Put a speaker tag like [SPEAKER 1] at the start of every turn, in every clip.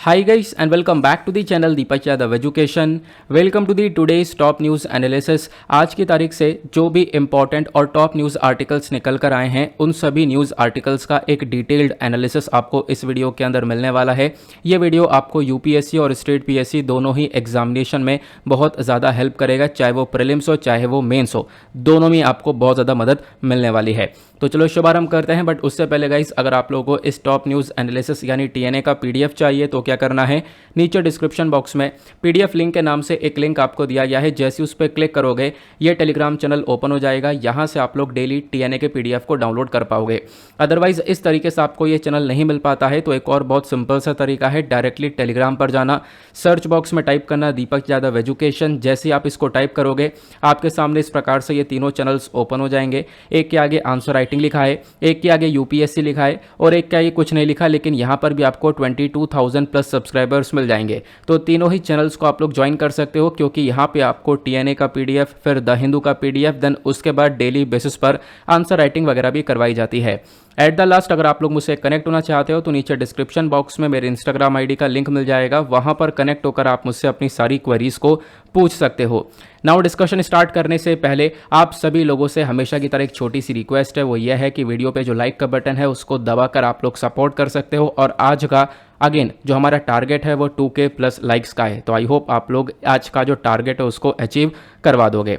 [SPEAKER 1] Hi guys and welcome back to the channel Deepak Yadav education. Welcome to the today's top news analysis. आज की तारीख से जो भी इंपॉर्टेंट और टॉप न्यूज़ आर्टिकल्स निकल कर आए हैं उन सभी न्यूज़ आर्टिकल्स का एक डिटेल्ड एनालिसिस आपको इस वीडियो के अंदर मिलने वाला है। ये वीडियो आपको यूपीएससी और स्टेट पीएससी दोनों ही एग्जामिनेशन में बहुत ज़्यादा हेल्प करेगा, चाहे वो प्रीलिम्स हो चाहे वो मेंस हो, दोनों में आपको बहुत ज़्यादा मदद मिलने वाली है। तो चलो शुभारंभ करते हैं। बट उससे पहले गाइस, अगर आप लोगों को इस टॉप न्यूज़ एनालिसिस यानी टीएनए का पीडीएफ चाहिए तो क्या करना है, नीचे डिस्क्रिप्शन बॉक्स में पीडीएफ लिंक के नाम से एक लिंक आपको दिया गया है। जैसे उस पर क्लिक करोगे ये टेलीग्राम चैनल ओपन हो जाएगा। यहाँ से आप लोग डेली टीएनए के पीडीएफ को डाउनलोड कर पाओगे। अदरवाइज इस तरीके से आपको ये चैनल नहीं मिल पाता है तो एक और बहुत सिंपल सा तरीका है, डायरेक्टली टेलीग्राम पर जाना, सर्च बॉक्स में टाइप करना दीपक यादव एजुकेशन। जैसे ही आप इसको टाइप करोगे आपके सामने इस प्रकार से ये तीनों चैनल्स ओपन हो जाएंगे। एक के आगे आंसर राइटिंग लिखा है, एक के आगे यूपीएससी लिखा है और एक के आगे कुछ नहीं लिखा, लेकिन यहाँ पर भी आपको 22,000 प्लस सब्सक्राइबर्स मिल जाएंगे। तो तीनों ही चैनल्स को आप लोग ज्वाइन कर सकते हो, क्योंकि यहाँ पे आपको टीएनए का पीडीएफ, फिर द हिंदू का पीडीएफ, देन उसके बाद डेली बेसिस पर आंसर राइटिंग वगैरह भी करवाई जाती है। एट द लास्ट अगर आप लोग मुझसे कनेक्ट होना चाहते हो तो नीचे डिस्क्रिप्शन बॉक्स में मेरे इंस्टाग्राम आईडी का लिंक मिल जाएगा, वहां पर कनेक्ट होकर आप मुझसे अपनी सारी क्वेरीज को पूछ सकते हो। नाउ डिस्कशन स्टार्ट करने से पहले आप सभी लोगों से हमेशा की तरह एक छोटी सी रिक्वेस्ट है, वो यह है कि वीडियो पे जो लाइक का बटन है उसको दबाकर आप लोग सपोर्ट कर सकते हो। और आज का अगेन जो हमारा टारगेट है वो 2K प्लस लाइक्स का है, तो आई होप आप लोग आज का जो टारगेट है उसको अचीव करवा दोगे।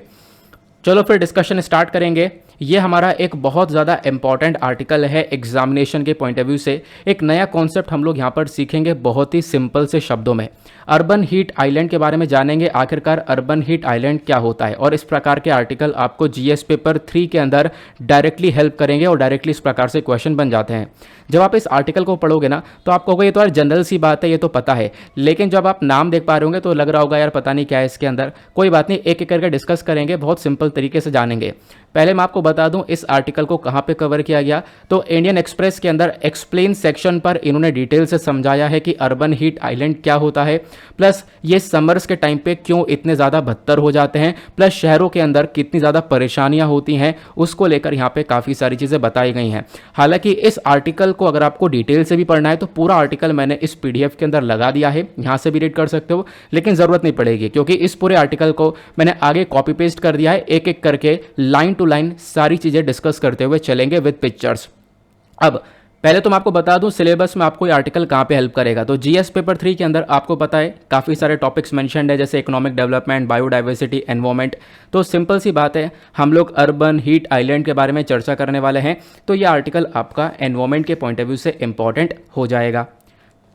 [SPEAKER 1] चलो फिर डिस्कशन स्टार्ट करेंगे। ये हमारा एक बहुत ज़्यादा इंपॉर्टेंट आर्टिकल है एग्जामिनेशन के पॉइंट ऑफ व्यू से। एक नया कॉन्सेप्ट हम लोग यहाँ पर सीखेंगे बहुत ही सिंपल से शब्दों में। अर्बन हीट आइलैंड के बारे में जानेंगे, आखिरकार अर्बन हीट आइलैंड क्या होता है, और इस प्रकार के आर्टिकल आपको जीएस पेपर 3 के अंदर डायरेक्टली हेल्प करेंगे और डायरेक्टली इस प्रकार से क्वेश्चन बन जाते हैं। जब आप इस आर्टिकल को पढ़ोगे ना तो आपको होगा ये तो यार जनरल सी बात है, ये तो पता है, लेकिन जब आप नाम देख पा रहे होंगे तो लग रहा होगा यार पता नहीं क्या है इसके अंदर। कोई बात नहीं, एक एक करके डिस्कस करेंगे, बहुत सिंपल तरीके से जानेंगे। पहले मैं आपको बता दूं इस आर्टिकल को कहां पे कवर किया गया, तो इंडियन एक्सप्रेस के अंदर एक्सप्लेन सेक्शन पर इन्होंने डिटेल से समझाया है कि अर्बन हीट आइलैंड क्या होता है, प्लस ये समर्स के टाइम पे क्यों इतने ज़्यादा बदतर हो जाते हैं, प्लस शहरों के अंदर कितनी ज़्यादा परेशानियां होती हैं, उसको लेकर यहाँ पे काफ़ी सारी चीज़ें बताई गई हैं। हालांकि इस आर्टिकल को अगर आपको डिटेल से भी पढ़ना है तो पूरा आर्टिकल मैंने इस पीडीएफ के अंदर लगा दिया है, यहाँ से भी रीड कर सकते हो, लेकिन ज़रूरत नहीं पड़ेगी क्योंकि इस पूरे आर्टिकल को मैंने आगे कॉपी पेस्ट कर दिया है। एक एक करके लाइन टू लाइन सारी चीजें डिस्कस करते हुए चलेंगे विद पिक्चर्स। अब पहले तो मैं आपको बता दूं सिलेबस में आपको ये आर्टिकल कहां पे हेल्प करेगा। तो जीएस पेपर 3 के अंदर आपको पता है काफ़ी सारे टॉपिक्स मेंशन्ड है, जैसे इकोनॉमिक डेवलपमेंट, बायोडाइवर्सिटी, एनवायरमेंट। तो सिंपल सी बात है, हम लोग अर्बन हीट आइलैंड के बारे में चर्चा करने वाले हैं, तो ये आर्टिकल आपका एनवायरमेंट के पॉइंट ऑफ व्यू से इंपॉर्टेंट हो जाएगा।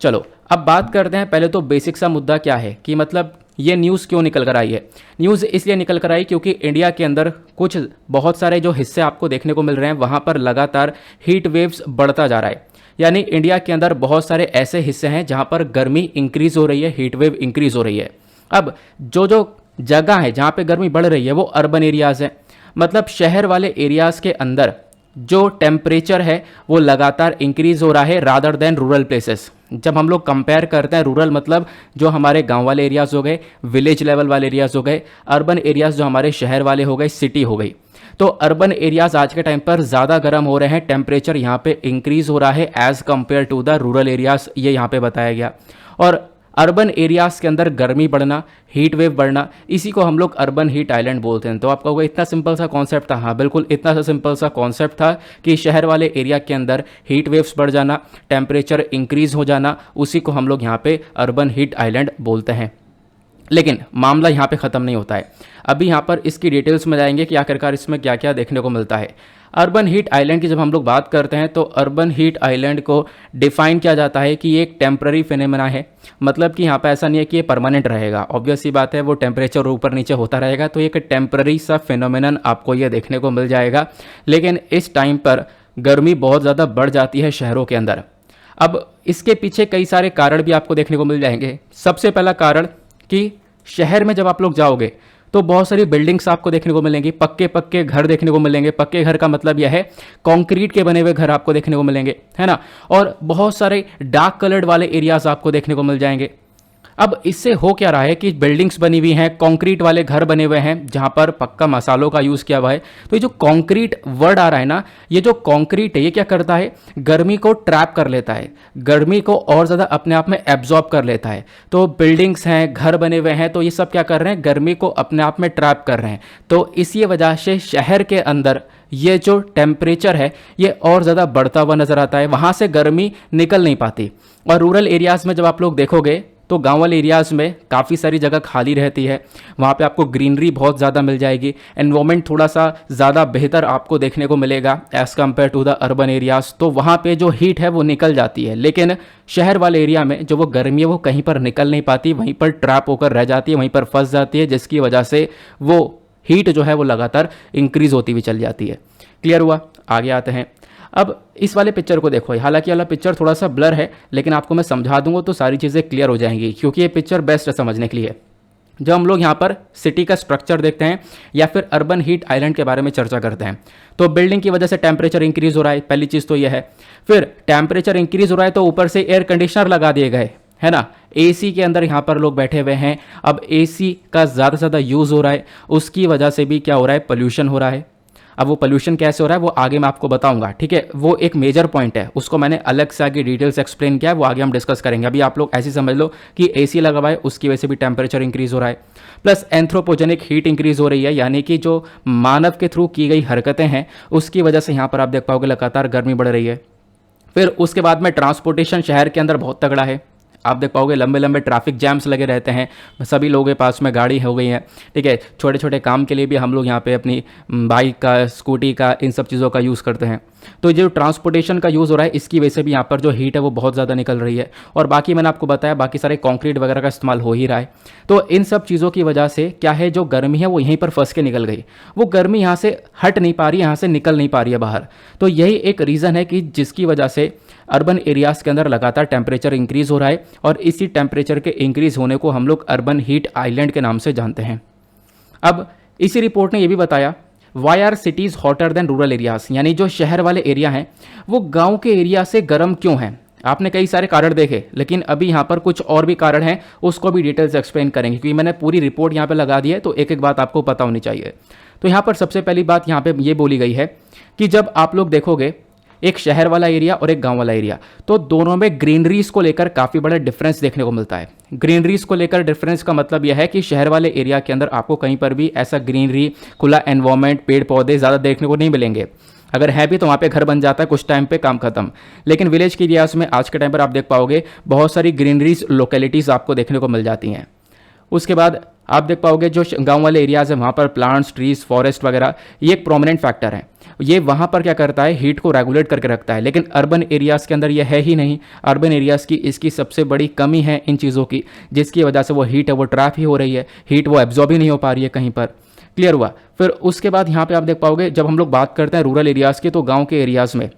[SPEAKER 1] चलो अब बात करते हैं, पहले तो बेसिक सा मुद्दा क्या है कि मतलब ये न्यूज़ क्यों निकल कर आई है। न्यूज़ इसलिए निकल कर आई क्योंकि इंडिया के अंदर कुछ बहुत सारे जो हिस्से आपको देखने को मिल रहे हैं वहाँ पर लगातार हीट वेव्स बढ़ता जा रहा है। यानी इंडिया के अंदर बहुत सारे ऐसे हिस्से हैं जहाँ पर गर्मी इंक्रीज़ हो रही है, हीट वेव इंक्रीज़ हो रही है। अब जो जो जगह है जहाँ पर गर्मी बढ़ रही है वो अर्बन एरियाज़ हैं, मतलब शहर वाले एरियाज़ के अंदर जो टेम्परेचर है वो लगातार इंक्रीज़ हो रहा है रादर देन रूरल प्लेसेस। जब हम लोग कंपेयर करते हैं, रूरल मतलब जो हमारे गांव वाले एरियाज़ हो गए, विलेज लेवल वाले एरियाज़ हो गए, अर्बन एरियाज़ जो हमारे शहर वाले हो गए, सिटी हो गई। तो अर्बन एरियाज़ आज के टाइम पर ज़्यादा गर्म हो रहे हैं, टेम्परेचर यहाँ पे इंक्रीज़ हो रहा है as compare to the rural areas, ये यहाँ पे बताया गया। और अर्बन एरियाज़ के अंदर गर्मी बढ़ना, हीट वेव बढ़ना, इसी को हम लोग अर्बन हीट आइलैंड बोलते हैं। तो आपका होगा इतना सिंपल सा कॉन्सेप्ट था, हाँ बिल्कुल इतना सा सिंपल सा कॉन्सेप्ट था कि शहर वाले एरिया के अंदर हीट वेव्स बढ़ जाना, टेम्परेचर इंक्रीज़ हो जाना, उसी को हम लोग यहाँ पे अर्बन हीट आइलैंड बोलते हैं। लेकिन मामला यहाँ पे ख़त्म नहीं होता है, अभी यहाँ पर इसकी डिटेल्स में जाएंगे कि आखिरकार इसमें क्या क्या देखने को मिलता है। अर्बन हीट आइलैंड की जब हम लोग बात करते हैं तो अर्बन हीट आइलैंड को डिफाइन किया जाता है कि ये एक टेम्पररी फिनोमेना है, मतलब कि यहाँ पे ऐसा नहीं है कि ये परमानेंट रहेगा। ऑब्वियस सी बात है, वो टेम्परेचर ऊपर नीचे होता रहेगा, तो एक टेम्पररी सा फिनोमेनन आपको ये देखने को मिल जाएगा। लेकिन इस टाइम पर गर्मी बहुत ज़्यादा बढ़ जाती है शहरों के अंदर। अब इसके पीछे कई सारे कारण भी आपको देखने को मिल जाएंगे। सबसे पहला कारण कि शहर में जब आप लोग जाओगे तो बहुत सारी बिल्डिंग्स आपको देखने को मिलेंगी, पक्के पक्के घर देखने को मिलेंगे। पक्के घर का मतलब यह है कंक्रीट के बने हुए घर आपको देखने को मिलेंगे, है ना। और बहुत सारे डार्क कलर्ड वाले एरियाज आपको देखने को मिल जाएंगे। अब इससे हो क्या रहा है कि बिल्डिंग्स बनी हुई हैं, कंक्रीट वाले घर बने हुए हैं जहां पर पक्का मसालों का यूज़ किया हुआ है। तो ये जो कंक्रीट वर्ड आ रहा है ना, ये जो कंक्रीट है ये क्या करता है, गर्मी को ट्रैप कर लेता है, गर्मी को और ज़्यादा अपने आप में एब्जॉर्ब कर लेता है। तो बिल्डिंग्स हैं, घर बने हुए हैं, तो ये सब क्या कर रहे हैं, गर्मी को अपने आप में ट्रैप कर रहे हैं। तो इसी वजह से शहर के अंदर ये जो टेम्परेचर है ये और ज़्यादा बढ़ता हुआ नज़र आता है, वहाँ से गर्मी निकल नहीं पाती। और रूरल एरियाज़ में जब आप लोग देखोगे तो गांव वाले एरियाज़ में काफ़ी सारी जगह खाली रहती है, वहाँ पे आपको ग्रीनरी बहुत ज़्यादा मिल जाएगी, एनवायरनमेंट थोड़ा सा ज़्यादा बेहतर आपको देखने को मिलेगा as compare to the urban areas. तो वहाँ पे जो हीट है वो निकल जाती है, लेकिन शहर वाले एरिया में जो वो गर्मी है वो कहीं पर निकल नहीं पाती, वहीं पर ट्रैप होकर रह जाती है, वहीं पर फंस जाती है, जिसकी वजह से वो हीट जो है वो लगातार इंक्रीज़ होती हुई चल जाती है। क्लियर हुआ? आगे आते हैं। अब इस वाले पिक्चर को देखो, हालांकि वाला पिक्चर थोड़ा सा ब्लर है, लेकिन आपको मैं समझा दूंगा तो सारी चीज़ें क्लियर हो जाएंगी, क्योंकि ये पिक्चर बेस्ट है समझने के लिए। जब हम लोग यहाँ पर सिटी का स्ट्रक्चर देखते हैं या फिर अर्बन हीट आइलैंड के बारे में चर्चा करते हैं, तो बिल्डिंग की वजह से टेम्परेचर इंक्रीज हो रहा है, पहली चीज़ तो यह है। फिर टेम्परेचर इंक्रीज हो रहा है तो ऊपर से एयर कंडीशनर लगा दिए गए, है ना, एसी के अंदर यहाँ पर लोग बैठे हुए हैं। अब एसी का ज़्यादा से ज़्यादा यूज़ हो रहा है, उसकी वजह से भी क्या हो रहा है, पोल्यूशन हो रहा है। अब वो पोल्यूशन कैसे हो रहा है वो आगे मैं आपको बताऊंगा, ठीक है, वो एक मेजर पॉइंट है, उसको मैंने अलग से आगे डिटेल्स एक्सप्लेन किया है, वो आगे हम डिस्कस करेंगे। अभी आप लोग ऐसे समझ लो कि एसी लगा हुआ है, उसकी वजह से भी टेम्परेचर इंक्रीज हो रहा है, प्लस एंथ्रोपोजेनिक हीट इंक्रीज हो रही है, यानी कि जो मानव के थ्रू की गई हरकतें हैं उसकी वजह से यहाँ पर आप देख पाओगे लगातार गर्मी बढ़ रही है। फिर उसके बाद में ट्रांसपोर्टेशन शहर के अंदर बहुत तगड़ा है, आप देख पाओगे लंबे लंबे ट्रैफिक जैम्स लगे रहते हैं, सभी लोगों के पास में गाड़ी हो गई है, ठीक है, छोटे छोटे काम के लिए भी हम लोग यहाँ पे अपनी बाइक का, स्कूटी का, इन सब चीज़ों का यूज़ करते हैं। तो जो ट्रांसपोर्टेशन का यूज़ हो रहा है इसकी वजह से भी यहाँ पर जो हीट है वो बहुत ज़्यादा निकल रही है। और बाकी मैंने आपको बताया बाकी सारे कंक्रीट वगैरह का इस्तेमाल हो ही रहा है। तो इन सब चीज़ों की वजह से क्या है, जो गर्मी है वो यहीं पर फंस के निकल गई, वो गर्मी यहाँ से हट नहीं पा रही है, यहाँ से निकल नहीं पा रही है बाहर। तो यही एक रीज़न है कि जिसकी वजह से अर्बन एरियाज़ के अंदर लगातार टेम्परेचर इंक्रीज़ हो रहा है, और इसी टेम्परेचर के इंक्रीज़ होने को हम लोग अर्बन हीट आइलैंड के नाम से जानते हैं। अब इसी रिपोर्ट ने यह भी बताया why are cities hotter than rural areas, यानी जो शहर वाले एरिया हैं वो गांव के एरिया से गर्म क्यों हैं। आपने कई सारे कारण देखे, लेकिन अभी यहाँ पर कुछ और भी कारण हैं, उसको भी डिटेल्स एक्सप्लेन करेंगे, क्योंकि मैंने पूरी रिपोर्ट यहाँ पे लगा दी है तो एक एक बात आपको पता होनी चाहिए। तो यहाँ पर सबसे पहली बात यहाँ पे ये बोली गई है कि जब आप लोग देखोगे एक शहर वाला एरिया और एक गांव वाला एरिया, तो दोनों में ग्रीनरीज को लेकर काफ़ी बड़ा डिफरेंस देखने को मिलता है। ग्रीनरीज को लेकर डिफरेंस का मतलब यह है कि शहर वाले एरिया के अंदर आपको कहीं पर भी ऐसा ग्रीनरी, खुला एनवायरनमेंट, पेड़ पौधे ज़्यादा देखने को नहीं मिलेंगे, अगर है भी तो वहाँ पे घर बन जाता है, कुछ टाइम पे काम खत्म। लेकिन विलेज के एरियाज में आज के टाइम पर आप देख पाओगे बहुत सारी ग्रीनरीज लोकेलिटीज़ आपको देखने को मिल जाती हैं। उसके बाद आप देख पाओगे जो गांव वाले एरियाज़ हैं वहाँ पर प्लांट्स, ट्रीज, फॉरेस्ट वगैरह ये एक प्रोमिनेंट फैक्टर है, ये वहाँ पर क्या करता है, हीट को रेगुलेट करके रखता है। लेकिन अर्बन एरियाज़ के अंदर ये है ही नहीं, अर्बन एरियाज़ की इसकी सबसे बड़ी कमी है इन चीज़ों की, जिसकी वजह से वो हीट है वो ट्रैप ही हो रही है, हीट वो एब्जॉर्ब ही नहीं हो पा रही है कहीं पर। क्लियर हुआ? फिर उसके बाद यहाँ पे आप देख पाओगे जब हम लोग बात करते हैं रूरल एरियाज़ की, तो गाँव के एरियाज़ में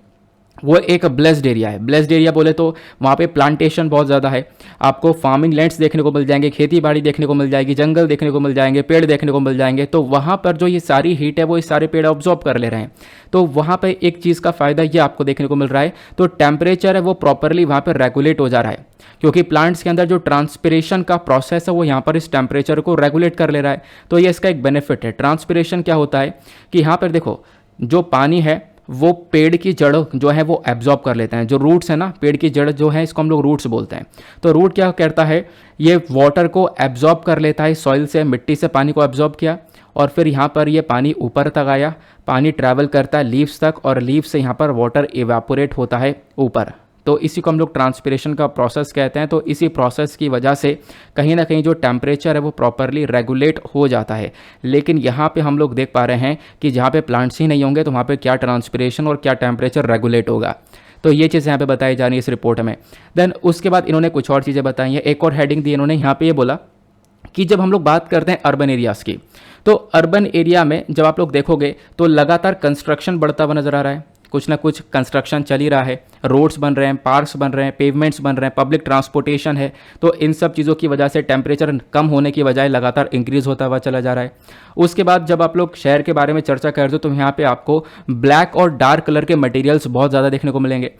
[SPEAKER 1] वो एक ब्लेस्ड एरिया है। ब्लेस्ड एरिया बोले तो वहाँ पे प्लांटेशन बहुत ज़्यादा है, आपको फार्मिंग लैंड्स देखने को मिल जाएंगे, खेती बाड़ी देखने को मिल जाएगी, जंगल देखने को मिल जाएंगे, पेड़ देखने को मिल जाएंगे। तो वहाँ पर जो ये सारी हीट है वो ये सारे पेड़ ऑब्जॉर्ब कर ले रहे हैं। तो वहाँ पे एक चीज़ का फ़ायदा ये आपको देखने को मिल रहा है, तो टेम्परेचर है वो प्रॉपरली वहाँ पर रेगुलेट हो जा रहा है, क्योंकि प्लांट्स के अंदर जो ट्रांसपिरेशन का प्रोसेस है वो यहाँ पर इस टेम्परेचर को रेगुलेट कर ले रहा है। तो ये इसका एक बेनिफिट है। ट्रांसपिरेशन क्या होता है कि यहाँ पर देखो जो पानी है वो पेड़ की जड़ जो है वो एब्जॉर्ब कर लेते हैं, जो रूट्स है ना, पेड़ की जड़ जो है इसको हम लोग रूट्स बोलते हैं। तो रूट क्या करता है, ये वाटर को एब्जॉर्ब कर लेता है, सॉइल से, मिट्टी से पानी को एब्जॉर्ब किया, और फिर यहाँ पर ये पानी ऊपर तक आया, पानी ट्रैवल करता है लीव्स तक, और लीव्स से यहाँ पर वाटर इवेपोरेट होता है ऊपर। तो इसी को हम लोग ट्रांसपिरेशन का प्रोसेस कहते हैं। तो इसी प्रोसेस की वजह से कहीं ना कहीं जो टेम्परेचर है वो प्रॉपरली रेगुलेट हो जाता है। लेकिन यहाँ पे हम लोग देख पा रहे हैं कि जहाँ पे प्लांट्स ही नहीं होंगे तो वहाँ पे क्या ट्रांसपिरेशन और क्या टेम्परेचर रेगुलेट होगा। तो ये चीज़ यहाँ पे बताई जा रही है इस रिपोर्ट में। देन उसके बाद इन्होंने कुछ और चीज़ें बताई हैं। एक और हेडिंग दी इन्होंने यहाँ पे ये बोला कि जब हम लोग बात करते हैं अर्बन एरियाज़ की, तो अर्बन एरिया में जब आप लोग देखोगे तो लगातार कंस्ट्रक्शन बढ़ता हुआ नज़र आ रहा है, कुछ ना कुछ कंस्ट्रक्शन चल ही रहा है, रोड्स बन रहे हैं, पार्क्स बन रहे हैं, पेवमेंट्स बन रहे हैं, पब्लिक ट्रांसपोर्टेशन है। तो इन सब चीज़ों की वजह से टेम्परेचर कम होने की बजाय लगातार इंक्रीज होता हुआ चला जा रहा है। उसके बाद जब आप लोग शहर के बारे में चर्चा करते हो तो यहाँ पे आपको ब्लैक और डार्क कलर के मटेरियल्स बहुत ज़्यादा देखने को मिलेंगे।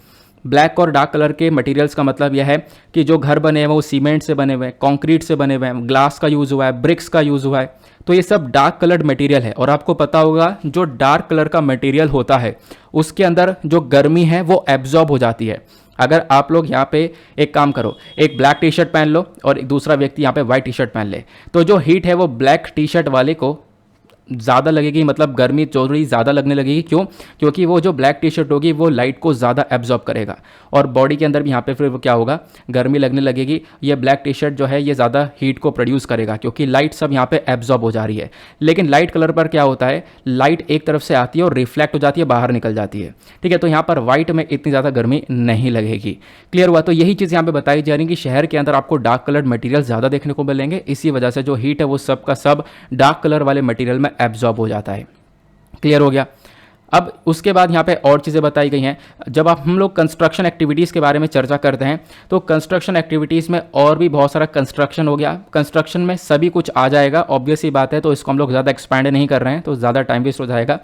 [SPEAKER 1] ब्लैक और डार्क कलर के मटेरियल्स का मतलब यह है कि जो घर बने हैं वो सीमेंट से बने हुए हैं, कंक्रीट से बने हुए हैं, ग्लास का यूज़ हुआ है, ब्रिक्स का यूज़ हुआ है, तो ये सब डार्क कलर्ड मटेरियल है। और आपको पता होगा जो डार्क कलर का मटेरियल होता है उसके अंदर जो गर्मी है वो एब्जॉर्ब हो जाती है। अगर आप लोग यहाँ पे एक काम करो, एक ब्लैक टी शर्ट पहन लो और एक दूसरा व्यक्ति यहाँ पे वाइट टी शर्ट पहन ले, तो जो हीट है वो ब्लैक टी शर्ट वाले को ज़्यादा लगेगी, मतलब गर्मी थोड़ी ज़्यादा लगने लगेगी। क्यों? क्योंकि वो जो ब्लैक टी शर्ट होगी वो लाइट को ज़्यादा एब्जॉर्ब करेगा और बॉडी के अंदर भी यहाँ पे फिर वो क्या होगा, गर्मी लगने लगेगी। ये ब्लैक टी शर्ट जो है ये ज़्यादा हीट को प्रोड्यूस करेगा क्योंकि लाइट सब यहाँ पे एब्जॉर्ब हो जा रही है। लेकिन लाइट कलर पर क्या होता है, लाइट एक तरफ से आती है और रिफ्लेक्ट हो जाती है, बाहर निकल जाती है। ठीक है, तो यहाँ पर व्हाइट में इतनी ज़्यादा गर्मी नहीं लगेगी। क्लियर हुआ? तो यही चीज़ यहाँ पे बताई जा रही है कि शहर के अंदर आपको डार्क कलर्ड मटेरियल ज़्यादा देखने को मिलेंगे, इसी वजह से जो हीट है वो सब का सब डार्क कलर वाले मटेरियल में एब्जॉर्ब हो जाता है। क्लियर हो गया? अब उसके बाद यहाँ पे और चीज़ें बताई गई हैं। जब आप हम लोग कंस्ट्रक्शन एक्टिविटीज़ के बारे में चर्चा करते हैं तो कंस्ट्रक्शन एक्टिविटीज़ में और भी बहुत सारा कंस्ट्रक्शन हो गया, कंस्ट्रक्शन में सभी कुछ आ जाएगा, ऑब्वियस ही बात है, तो इसको हम लोग ज़्यादा एक्सपैंड नहीं कर रहे हैं तो ज़्यादा टाइम वेस्ट हो जाएगा।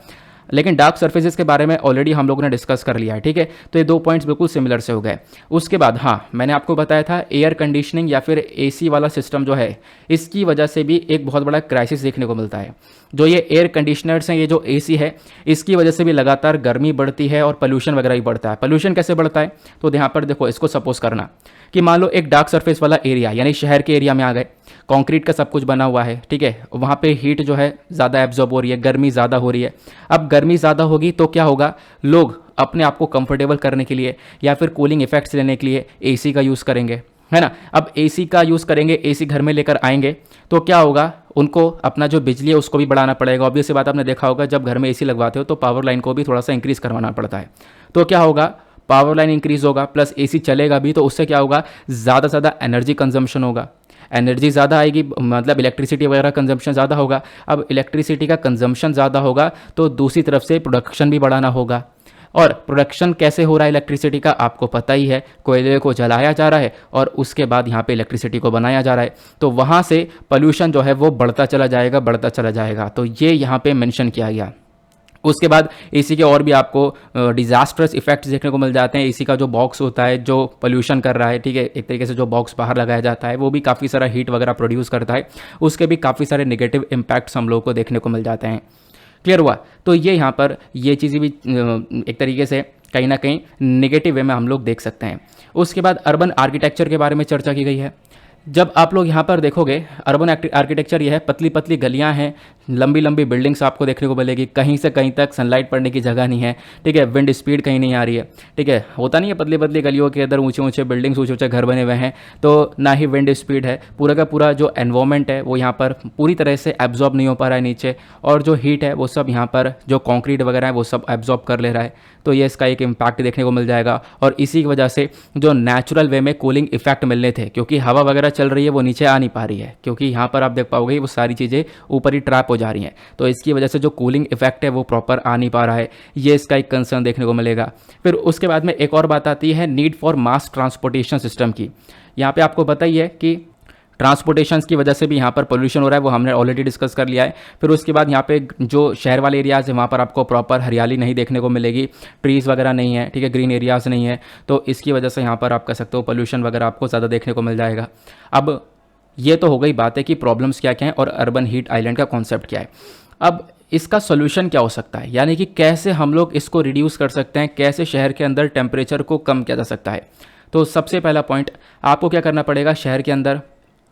[SPEAKER 1] लेकिन डार्क सर्फेसेस के बारे में ऑलरेडी हम लोगों ने डिस्कस कर लिया है। ठीक है, तो ये 2 पॉइंट्स बिल्कुल सिमिलर से हो गए। उसके बाद हाँ, मैंने आपको बताया था एयर कंडीशनिंग या फिर एसी वाला सिस्टम जो है इसकी वजह से भी एक बहुत बड़ा क्राइसिस देखने को मिलता है। जो ये एयर कंडीशनर्स हैं, ये जो एसी है, इसकी वजह से भी लगातार गर्मी बढ़ती है और पोल्यूशन वगैरह भी बढ़ता है। पोल्यूशन कैसे बढ़ता है? तो यहाँ पर देखो, इसको सपोज करना कि मान लो एक डार्क सरफेस वाला एरिया यानी शहर के एरिया में आ गए, कंक्रीट का सब कुछ बना हुआ है, ठीक है, वहाँ पे हीट जो है ज़्यादा एब्जॉर्ब हो रही है, गर्मी ज़्यादा हो रही है। अब गर्मी ज़्यादा होगी तो क्या होगा, लोग अपने आप को कंफर्टेबल करने के लिए या फिर कूलिंग इफेक्ट्स लेने के लिए एसी का यूज़ करेंगे, है ना। अब एसी का यूज़ करेंगे, एसी घर में लेकर आएंगे तो क्या होगा, उनको अपना जो बिजली है उसको भी बढ़ाना पड़ेगा। ऑब्वियस बात, आपने देखा होगा जब घर में एसी लगवाते हो तो पावर लाइन को भी थोड़ा सा इंक्रीज़ करवाना पड़ता है। तो क्या होगा, पावर लाइन इंक्रीज़ होगा प्लस एसी चलेगा भी, तो उससे क्या होगा, ज़्यादा से ज़्यादा एनर्जी कंजम्पशन होगा। एनर्जी ज़्यादा आएगी मतलब इलेक्ट्रिसिटी वगैरह कंजम्पशन ज़्यादा होगा। अब इलेक्ट्रिसिटी का कंजम्पशन ज़्यादा होगा तो दूसरी तरफ से प्रोडक्शन भी बढ़ाना होगा। और प्रोडक्शन कैसे हो रहा है इलेक्ट्रिसिटी का, आपको पता ही है, कोयले को जलाया जा रहा है और उसके बाद यहाँ पे इलेक्ट्रिसिटी को बनाया जा रहा है, तो वहाँ से पोल्यूशन जो है वो बढ़ता चला जाएगा, बढ़ता चला जाएगा। तो ये यहाँ पे मेंशन किया गया। उसके बाद एसी के और भी आपको डिजास्टर्स इफेक्ट्स देखने को मिल जाते हैं। एसी का जो बॉक्स होता है जो पोल्यूशन कर रहा है, ठीक है, एक तरीके से जो बॉक्स बाहर लगाया जाता है वो भी काफ़ी सारा हीट वगैरह प्रोड्यूस करता है, उसके भी काफ़ी सारे नेगेटिव इम्पैक्ट्स हम लोगों को देखने को मिल जाते हैं। क्लियर हुआ? तो ये यहाँ पर ये चीज़ें भी एक तरीके से कहीं ना कहीं नेगेटिव वे में हम लोग देख सकते हैं। उसके बाद अर्बन आर्किटेक्चर के बारे में चर्चा की गई है। जब आप लोग यहाँ पर देखोगे अर्बन आर्किटेक्चर ये है, पतली पतली गलियाँ हैं, लंबी लंबी बिल्डिंग्स आपको देखने को मिलेगी, कहीं से कहीं तक सनलाइट पड़ने की जगह नहीं है, ठीक है, विंड स्पीड कहीं नहीं आ रही है, ठीक है, होता नहीं है पतली पतली गलियों के अंदर ऊंचे ऊंचे बिल्डिंग्स, ऊंचे ऊंचे घर बने हुए हैं, तो ना ही विंड स्पीड है, पूरा का पूरा जो एनवायरनमेंट है वो यहाँ पर पूरी तरह से एब्जॉर्ब नहीं हो पा रहा है नीचे, और जो हीट है वो सब यहाँ पर जो कॉन्क्रीट वगैरह है वो सब एब्जॉर्ब कर ले रहा है, तो ये इसका एक इम्पैक्ट देखने को मिल जाएगा। और इसी की वजह से जो नेचुरल वे में कूलिंग इफेक्ट मिलने थे, क्योंकि हवा वगैरह चल रही है वो नीचे आ नहीं पा रही है, क्योंकि यहाँ पर आप देख पाओगे वो सारी चीज़ें ऊपर ही ट्रैप हो जा रही हैं, तो इसकी वजह से जो कूलिंग इफेक्ट है वो प्रॉपर आ नहीं पा रहा है, ये इसका एक कंसर्न देखने को मिलेगा। फिर उसके बाद में एक और बात आती है need for mass transportation system की। यहाँ पे आपको पता ही है कि ट्रांसपोर्टेशन की वजह से भी यहाँ पर पोल्यूशन हो रहा है, वो हमने ऑलरेडी डिस्कस कर लिया है। फिर उसके बाद यहाँ पे जो शहर वाले एरियाज़ है वहाँ पर आपको प्रॉपर हरियाली नहीं देखने को मिलेगी, ट्रीज़ वगैरह नहीं है, ठीक है, ग्रीन एरियाज़ नहीं है, तो इसकी वजह से यहाँ पर आप कह सकते हो पोल्यूशन वगैरह आपको ज़्यादा देखने को मिल जाएगा। अब ये तो हो गई बात है कि प्रॉब्लम्स क्या क्या हैं और अर्बन हीट आइलैंड का कॉन्सेप्ट क्या है। अब इसका सोल्यूशन क्या हो सकता है, यानी कि कैसे हम लोग इसको रिड्यूस कर सकते हैं, कैसे शहर के अंदर टेम्परेचर को कम किया जा सकता है। तो सबसे पहला पॉइंट, आपको क्या करना पड़ेगा, शहर के अंदर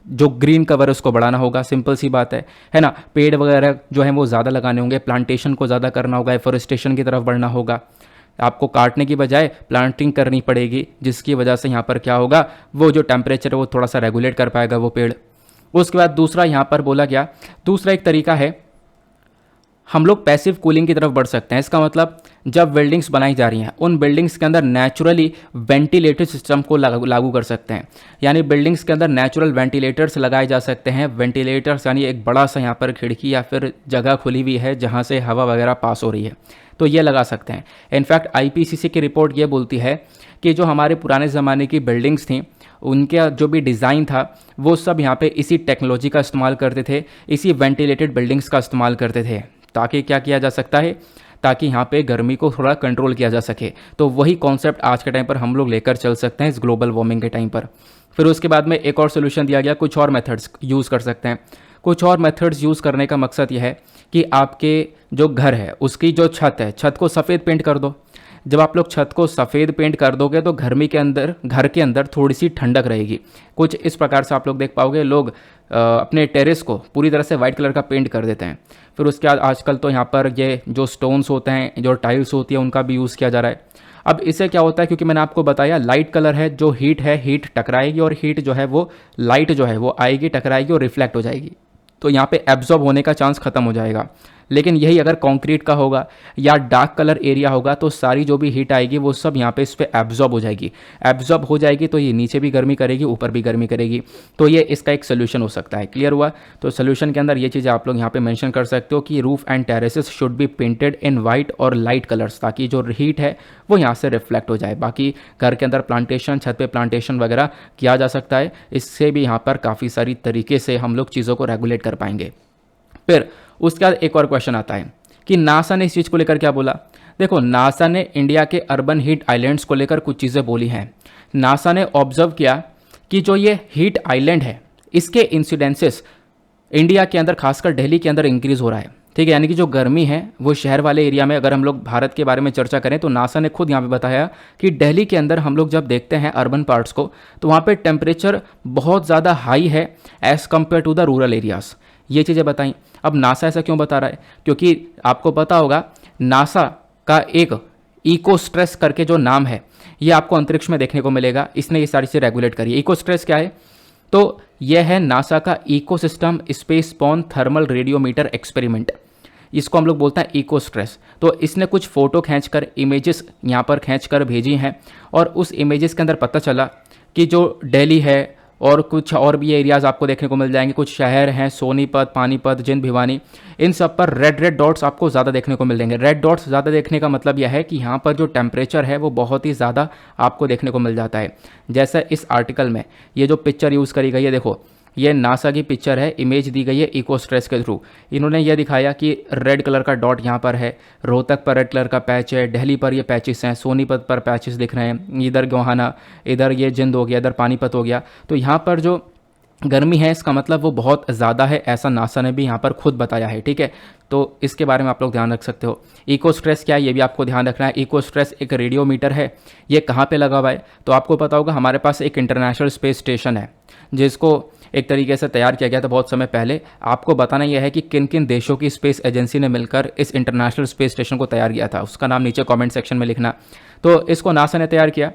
[SPEAKER 1] जो ग्रीन कवर है उसको बढ़ाना होगा, सिंपल सी बात है ना। पेड़ वगैरह जो है वो ज़्यादा लगाने होंगे, प्लांटेशन को ज़्यादा करना होगा, एफोरेस्टेशन की तरफ बढ़ना होगा, आपको काटने की बजाय प्लांटिंग करनी पड़ेगी, जिसकी वजह से यहाँ पर क्या होगा, वो जो टेम्परेचर है वो थोड़ा सा रेगुलेट कर पाएगा वो पेड़। उसके बाद दूसरा यहाँ पर बोला गया, दूसरा एक तरीका है, हम लोग पैसिव कूलिंग की तरफ बढ़ सकते हैं। इसका मतलब जब बिल्डिंग्स बनाई जा रही हैं उन बिल्डिंग्स के अंदर नेचुरली वेंटिलेटेड सिस्टम को लागू कर सकते हैं, यानी बिल्डिंग्स के अंदर नेचुरल वेंटिलेटर्स लगाए जा सकते हैं। वेंटिलेटर्स यानी एक बड़ा सा यहाँ पर खिड़की या फिर जगह खुली हुई है जहाँ से हवा वगैरह पास हो रही है, तो ये लगा सकते हैं। इनफैक्ट IPCC की रिपोर्ट ये बोलती है कि जो हमारे पुराने ज़माने की बिल्डिंग्स थी उनका जो भी डिज़ाइन था वो सब यहाँ पे इसी टेक्नोलॉजी का इस्तेमाल करते थे, इसी वेंटिलेटेड बिल्डिंग्स का इस्तेमाल करते थे, ताकि क्या किया जा सकता है, ताकि यहाँ पे गर्मी को थोड़ा कंट्रोल किया जा सके। तो वही कॉन्सेप्ट आज के टाइम पर हम लोग लेकर चल सकते हैं इस ग्लोबल वार्मिंग के टाइम पर। फिर उसके बाद में एक और सोल्यूशन दिया गया, कुछ और मेथड्स यूज़ कर सकते हैं। कुछ और मेथड्स यूज़ करने का मकसद यह है कि आपके जो घर है उसकी जो छत है, छत को सफ़ेद पेंट कर दो। जब आप लोग छत को सफ़ेद पेंट कर दोगे तो घर के अंदर थोड़ी सी ठंडक रहेगी। कुछ इस प्रकार से आप लोग देख पाओगे, लोग अपने टेरेस को पूरी तरह से वाइट कलर का पेंट कर देते हैं। फिर उसके बाद आजकल तो यहाँ पर ये जो स्टोन्स होते हैं, जो टाइल्स होती है, उनका भी यूज़ किया जा रहा है। अब इससे क्या होता है, क्योंकि मैंने आपको बताया लाइट कलर है, जो हीट है, हीट टकराएगी और हीट जो है वो लाइट जो है वो आएगी, टकराएगी और रिफ्लेक्ट हो जाएगी। तो यहाँ पे एब्जॉर्ब होने का चांस खत्म हो जाएगा। लेकिन यही अगर कंक्रीट का होगा या डार्क कलर एरिया होगा तो सारी जो भी हीट आएगी वो सब यहाँ पे इस पर एब्जॉर्ब हो जाएगी। एब्जॉर्ब हो जाएगी तो ये नीचे भी गर्मी करेगी, ऊपर भी गर्मी करेगी। तो ये इसका एक सोल्यूशन हो सकता है। क्लियर हुआ? तो सोल्यूशन के अंदर ये चीज़ें आप लोग यहाँ पे मेंशन कर सकते हो कि roof and terraces should be painted in white और लाइट कलर्स, ताकि जो हीट है वो यहाँ से रिफ्लेक्ट हो जाए। बाकी घर के अंदर प्लांटेशन, छत पे प्लांटेशन वगैरह किया जा सकता है। इससे भी यहाँ पर काफ़ी सारी तरीके से हम लोग चीज़ों को रेगुलेट कर पाएंगे। फिर उसके बाद एक और क्वेश्चन आता है कि नासा ने इस चीज़ को लेकर क्या बोला। देखो, नासा ने इंडिया के अर्बन हीट आइलैंड्स को लेकर कुछ चीज़ें बोली हैं। नासा ने ऑब्जर्व किया कि जो ये हीट आइलैंड है इसके इंसिडेंसेस इंडिया के अंदर, खासकर दिल्ली के अंदर इंक्रीज हो रहा है। ठीक है, यानी कि जो गर्मी है वो शहर वाले एरिया में, अगर हम लोग भारत के बारे में चर्चा करें तो नासा ने खुद यहाँ पे बताया कि दिल्ली के अंदर हम लोग जब देखते हैं अर्बन पार्ट्स को तो वहाँ पे टेम्परेचर बहुत ज़्यादा हाई है as compare to the rural areas. ये चीज़ें बताई। अब नासा ऐसा क्यों बता रहा है? क्योंकि आपको पता होगा नासा का एक इको स्ट्रेस करके जो नाम है ये आपको अंतरिक्ष में देखने को मिलेगा। इसने ये सारी चीज़ें रेगुलेट करी है। इको स्ट्रेस क्या है? तो यह है नासा का ecosystem space born thermal radiometer experiment. इसको हम लोग बोलते हैं इको स्ट्रेस। तो इसने कुछ फ़ोटो खींचकर, इमेजेस यहाँ पर खींचकर भेजी हैं और उस इमेजेस के अंदर पता चला कि जो दिल्ली है और कुछ और भी एरियाज़ आपको देखने को मिल जाएंगे, कुछ शहर हैं, सोनीपत, पानीपत, जिंद, भिवानी, इन सब पर रेड डॉट्स आपको ज़्यादा देखने को मिल जाएंगे। रेड डॉट्स ज़्यादा देखने का मतलब यह है कि यहाँ पर जो टेम्परेचर है वो बहुत ही ज़्यादा आपको देखने को मिल जाता है। जैसे इस आर्टिकल में ये जो पिक्चर यूज़ करी गई है, देखो ये नासा की पिक्चर है, इमेज दी गई है इको स्ट्रेस के थ्रू। इन्होंने यह दिखाया कि रेड कलर का डॉट यहाँ पर है, रोहतक पर रेड कलर का पैच है, दिल्ली पर ये पैचेस हैं, सोनीपत पर पैचेस दिख रहे हैं, इधर गोहाना, इधर ये जिंद हो गया, इधर पानीपत हो गया। तो यहाँ पर जो गर्मी है इसका मतलब वो बहुत ज़्यादा है, ऐसा नासा ने भी यहाँ पर खुद बताया है। ठीक है, तो इसके बारे में आप लोग ध्यान रख सकते हो। इको स्ट्रेस क्या है ये भी आपको ध्यान रखना है। इको स्ट्रेस एक रेडियोमीटर है। ये कहाँ पे लगा हुआ है? तो आपको पता होगा हमारे पास एक इंटरनेशनल स्पेस स्टेशन है जिसको एक तरीके से तैयार किया गया था बहुत समय पहले। आपको बताना यह है कि किन किन देशों की स्पेस एजेंसी ने मिलकर इस इंटरनेशनल स्पेस स्टेशन को तैयार किया था। उसका नाम नीचे कमेंट सेक्शन में लिखना। तो इसको नासा ने तैयार किया।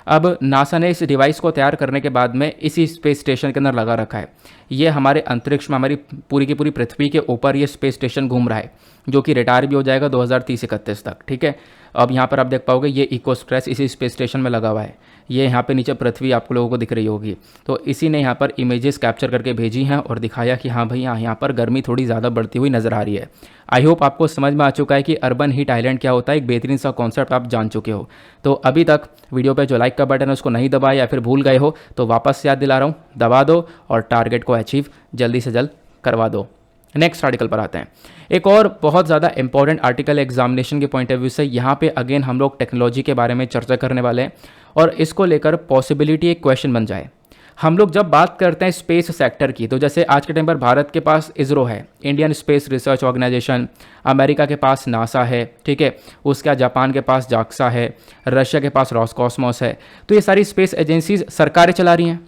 [SPEAKER 1] अब नासा ने इस डिवाइस को तैयार करने के बाद में इसी स्पेस स्टेशन के अंदर लगा रखा है। ये हमारे अंतरिक्ष में, हमारी पूरी की पूरी पृथ्वी के ऊपर ये स्पेस स्टेशन घूम रहा है, जो कि रिटायर भी हो जाएगा 2030-31 तक। ठीक है, अब यहाँ पर आप देख पाओगे ये इको स्ट्रेस इसी स्पेस स्टेशन में लगा हुआ है। ये यहाँ पे नीचे पृथ्वी आपको लोगों को दिख रही होगी। तो इसी ने यहाँ पर इमेजेस कैप्चर करके भेजी हैं और दिखाया कि हाँ भाई यहाँ पर गर्मी थोड़ी ज़्यादा बढ़ती हुई नज़र आ रही है। आई होप आपको समझ में आ चुका है कि अर्बन हीट आइलैंड क्या होता है। एक बेहतरीन सा कॉन्सेप्ट आप जान चुके हो। तो अभी तक वीडियो पे जो लाइक का बटन है उसको नहीं दबाया या फिर भूल गए हो तो वापस से याद दिला रहा हूँ, दबा दो और टारगेट को अचीव जल्दी से जल्द करवा दो। नेक्स्ट आर्टिकल पर आते हैं। एक और बहुत ज़्यादा इंपॉर्टेंट आर्टिकल एग्जामिनेशन के पॉइंट ऑफ व्यू से। यहाँ पे अगेन हम लोग टेक्नोलॉजी के बारे में चर्चा करने वाले हैं और इसको लेकर पॉसिबिलिटी एक क्वेश्चन बन जाए। हम लोग जब बात करते हैं स्पेस सेक्टर की, तो जैसे आज के टाइम पर भारत के पास इसरो है, Indian space research organisation, America के पास नासा है, ठीक है, उसका जापान के पास जाक्सा है, रशिया के पास रॉसकॉस्मोस है। तो ये सारी स्पेस एजेंसीज सरकारें चला रही हैं।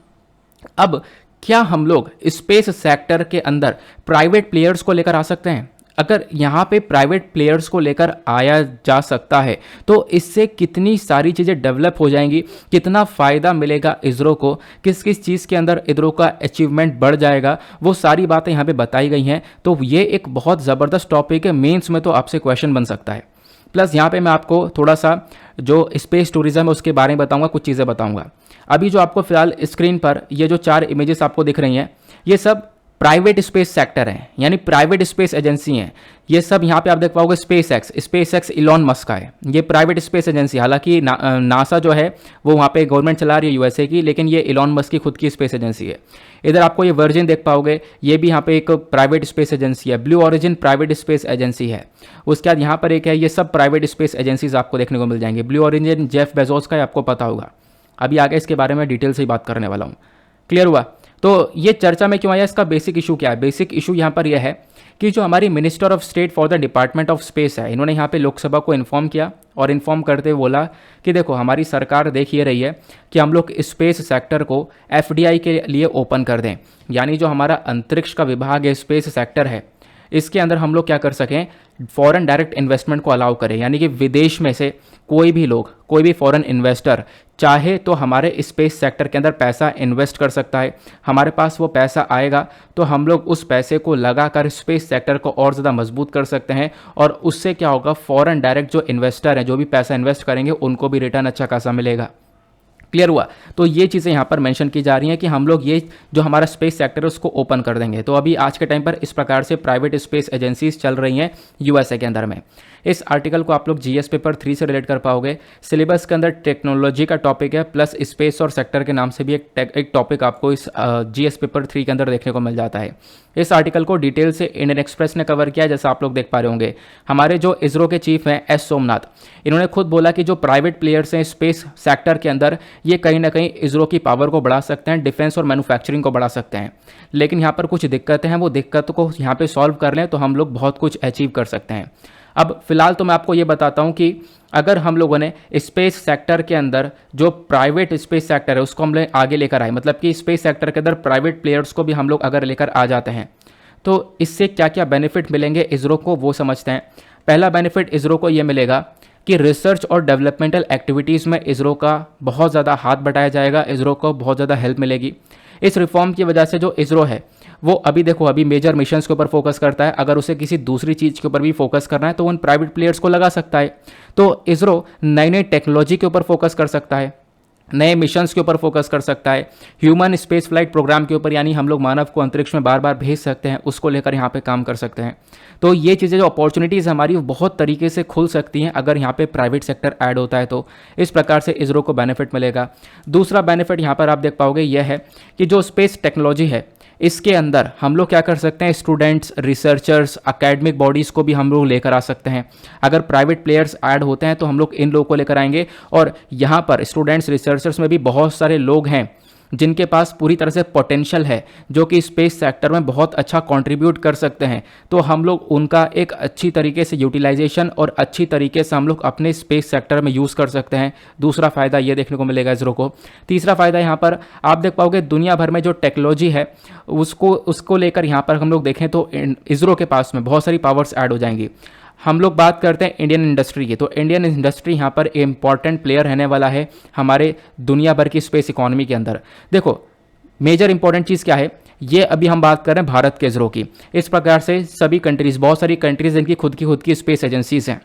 [SPEAKER 1] अब क्या हम लोग स्पेस सेक्टर के अंदर प्राइवेट प्लेयर्स को लेकर आ सकते हैं? अगर यहाँ पे प्राइवेट प्लेयर्स को लेकर आया जा सकता है तो इससे कितनी सारी चीज़ें डेवलप हो जाएंगी, कितना फ़ायदा मिलेगा इसरो को, किस किस चीज़ के अंदर इसरो का अचीवमेंट बढ़ जाएगा, वो सारी बातें यहाँ पे बताई गई हैं। तो ये एक बहुत ज़बरदस्त टॉपिक है, मेंस में तो आपसे क्वेश्चन बन सकता है। प्लस यहाँ पे मैं आपको थोड़ा सा जो स्पेस टूरिज्म है उसके बारे में बताऊँगा, कुछ चीज़ें बताऊँगा। अभी जो आपको फिलहाल स्क्रीन पर ये जो 4 इमेजेस आपको दिख रही हैं ये सब प्राइवेट स्पेस सेक्टर है, यानी प्राइवेट स्पेस एजेंसी हैं, ये सब यहाँ पे आप देख पाओगे स्पेस एक्स इलॉन मस्क का है, ये प्राइवेट स्पेस एजेंसी। हालांकि नासा जो है वो वहाँ पे गवर्नमेंट चला रही है यूएसए की, लेकिन ये इलॉन मस्क की खुद की स्पेस एजेंसी है। इधर आपको ये वर्जिन देख पाओगे, ये भी यहाँ पे एक प्राइवेट स्पेस एजेंसी है। Blue origin private space agency है। उसके बाद यहाँ पर एक है, ये सब प्राइवेट स्पेस एजेंसीज आपको देखने को मिल जाएंगे। ब्लू ऑरिजिन जेफ बेजोस का है, आपको पता होगा। अभी आगे इसके बारे में डिटेल से ही बात करने वाला हूँ। क्लियर हुआ? तो ये चर्चा में क्यों आया, इसका बेसिक इशू क्या है? बेसिक इशू यहाँ पर यह है कि जो हमारी minister of state for the department of space है, इन्होंने यहाँ पे लोकसभा को इन्फॉर्म किया और इन्फॉर्म करते हुए बोला कि देखो हमारी सरकार देख ये रही है कि हम लोग स्पेस सेक्टर को एफडीआई के लिए ओपन कर दें, यानी जो हमारा अंतरिक्ष का विभाग है, स्पेस सेक्टर है, इसके अंदर हम लोग क्या कर सकें, फॉरेन डायरेक्ट इन्वेस्टमेंट को अलाउ करें, यानी कि विदेश में से कोई भी लोग, कोई भी फॉरेन इन्वेस्टर चाहे तो हमारे स्पेस सेक्टर के अंदर पैसा इन्वेस्ट कर सकता है। हमारे पास वो पैसा आएगा तो हम लोग उस पैसे को लगाकर स्पेस सेक्टर को और ज़्यादा मजबूत कर सकते हैं, और उससे क्या होगा, फॉरेन डायरेक्ट जो इन्वेस्टर हैं, जो भी पैसा इन्वेस्ट करेंगे, उनको भी रिटर्न अच्छा खासा मिलेगा। क्लियर हुआ? तो ये चीज़ें यहाँ पर मेंशन की जा रही हैं कि हम लोग ये जो हमारा स्पेस सेक्टर है उसको ओपन कर देंगे। तो अभी आज के टाइम पर इस प्रकार से प्राइवेट स्पेस एजेंसीज चल रही हैं यूएसए के अंदर में। इस आर्टिकल को आप लोग जीएस पेपर 3 से रिलेट कर पाओगे। सिलेबस के अंदर टेक्नोलॉजी का टॉपिक है, प्लस स्पेस और सेक्टर के नाम से भी एक टॉपिक आपको इस जीएस पेपर 3 के अंदर देखने को मिल जाता है। इस आर्टिकल को डिटेल से इंडियन एक्सप्रेस ने कवर किया है, जैसा आप लोग देख पा रहे होंगे। हमारे जो इसरो के चीफ हैं एस सोमनाथ, इन्होंने खुद बोला कि जो प्राइवेट प्लेयर्स हैं स्पेस सेक्टर के अंदर, ये कहीं ना कहीं इसरो की पावर को बढ़ा सकते हैं, डिफेंस और मैन्युफैक्चरिंग को बढ़ा सकते हैं। लेकिन यहाँ पर कुछ दिक्कतें हैं, वो दिक्कत को यहाँ पे सॉल्व कर लें तो हम लोग बहुत कुछ अचीव कर सकते हैं। अब फिलहाल तो मैं आपको ये बताता हूँ कि अगर हम लोगों ने स्पेस सेक्टर के अंदर जो प्राइवेट स्पेस सेक्टर है उसको हम आगे लेकर आए, मतलब कि स्पेस सेक्टर के अंदर प्राइवेट प्लेयर्स को भी हम लोग अगर लेकर आ जाते हैं तो इससे क्या क्या बेनिफिट मिलेंगे इसरो को, वो समझते हैं। पहला बेनिफिट इसरो को ये मिलेगा कि रिसर्च और डेवलपमेंटल एक्टिविटीज़ में इसरो का बहुत ज़्यादा हाथ बटाया जाएगा, इसरो को बहुत ज़्यादा हेल्प मिलेगी। इस रिफॉर्म की वजह से जो इसरो है वो अभी मेजर मिशंस के ऊपर फोकस करता है। अगर उसे किसी दूसरी चीज़ के ऊपर भी फोकस करना है तो उन प्राइवेट प्लेयर्स को लगा सकता है। तो इसरो नई नई टेक्नोलॉजी के ऊपर फोकस कर सकता है, नए मिशंस के ऊपर फोकस कर सकता है, ह्यूमन स्पेस फ्लाइट प्रोग्राम के ऊपर, यानी हम लोग मानव को अंतरिक्ष में बार बार भेज सकते हैं, उसको लेकर यहाँ पे काम कर सकते हैं। तो ये चीज़ें जो अपॉर्चुनिटीज़ हमारी वो बहुत तरीके से खुल सकती हैं अगर यहाँ पे प्राइवेट सेक्टर ऐड होता है, तो इस प्रकार से इसरो को बेनिफिट मिलेगा। दूसरा बेनिफिट यहाँ पर आप देख पाओगे यह है कि जो स्पेस टेक्नोलॉजी है इसके अंदर हम लोग क्या कर सकते हैं, स्टूडेंट्स, रिसर्चर्स, एकेडमिक बॉडीज़ को भी हम लोग लेकर आ सकते हैं। अगर प्राइवेट प्लेयर्स ऐड होते हैं तो हम लोग इन लोगों को लेकर आएंगे, और यहाँ पर स्टूडेंट्स, रिसर्चर्स में भी बहुत सारे लोग हैं जिनके पास पूरी तरह से पोटेंशियल है, जो कि स्पेस सेक्टर में बहुत अच्छा कंट्रीब्यूट कर सकते हैं। तो हम लोग उनका एक अच्छी तरीके से यूटिलाइजेशन और अच्छी तरीके से हम लोग अपने स्पेस सेक्टर में यूज़ कर सकते हैं। दूसरा फ़ायदा ये देखने को मिलेगा इसरो को। तीसरा फ़ायदा यहाँ पर आप देख पाओगे, दुनिया भर में जो टेक्नोलॉजी है उसको लेकर यहाँ पर हम लोग देखें तो इसरो के पास में बहुत सारी पावर्स ऐड हो जाएंगी। हम लोग बात करते हैं इंडियन इंडस्ट्री की, तो इंडियन इंडस्ट्री यहाँ पर इंपॉर्टेंट प्लेयर रहने वाला है हमारे दुनिया भर की स्पेस इकोनॉमी के अंदर। देखो मेजर इंपॉर्टेंट चीज़ क्या है, ये अभी हम बात कर रहे हैं भारत के इसरो की। इस प्रकार से सभी कंट्रीज़, बहुत सारी कंट्रीज़ जिनकी खुद की स्पेस एजेंसीज हैं।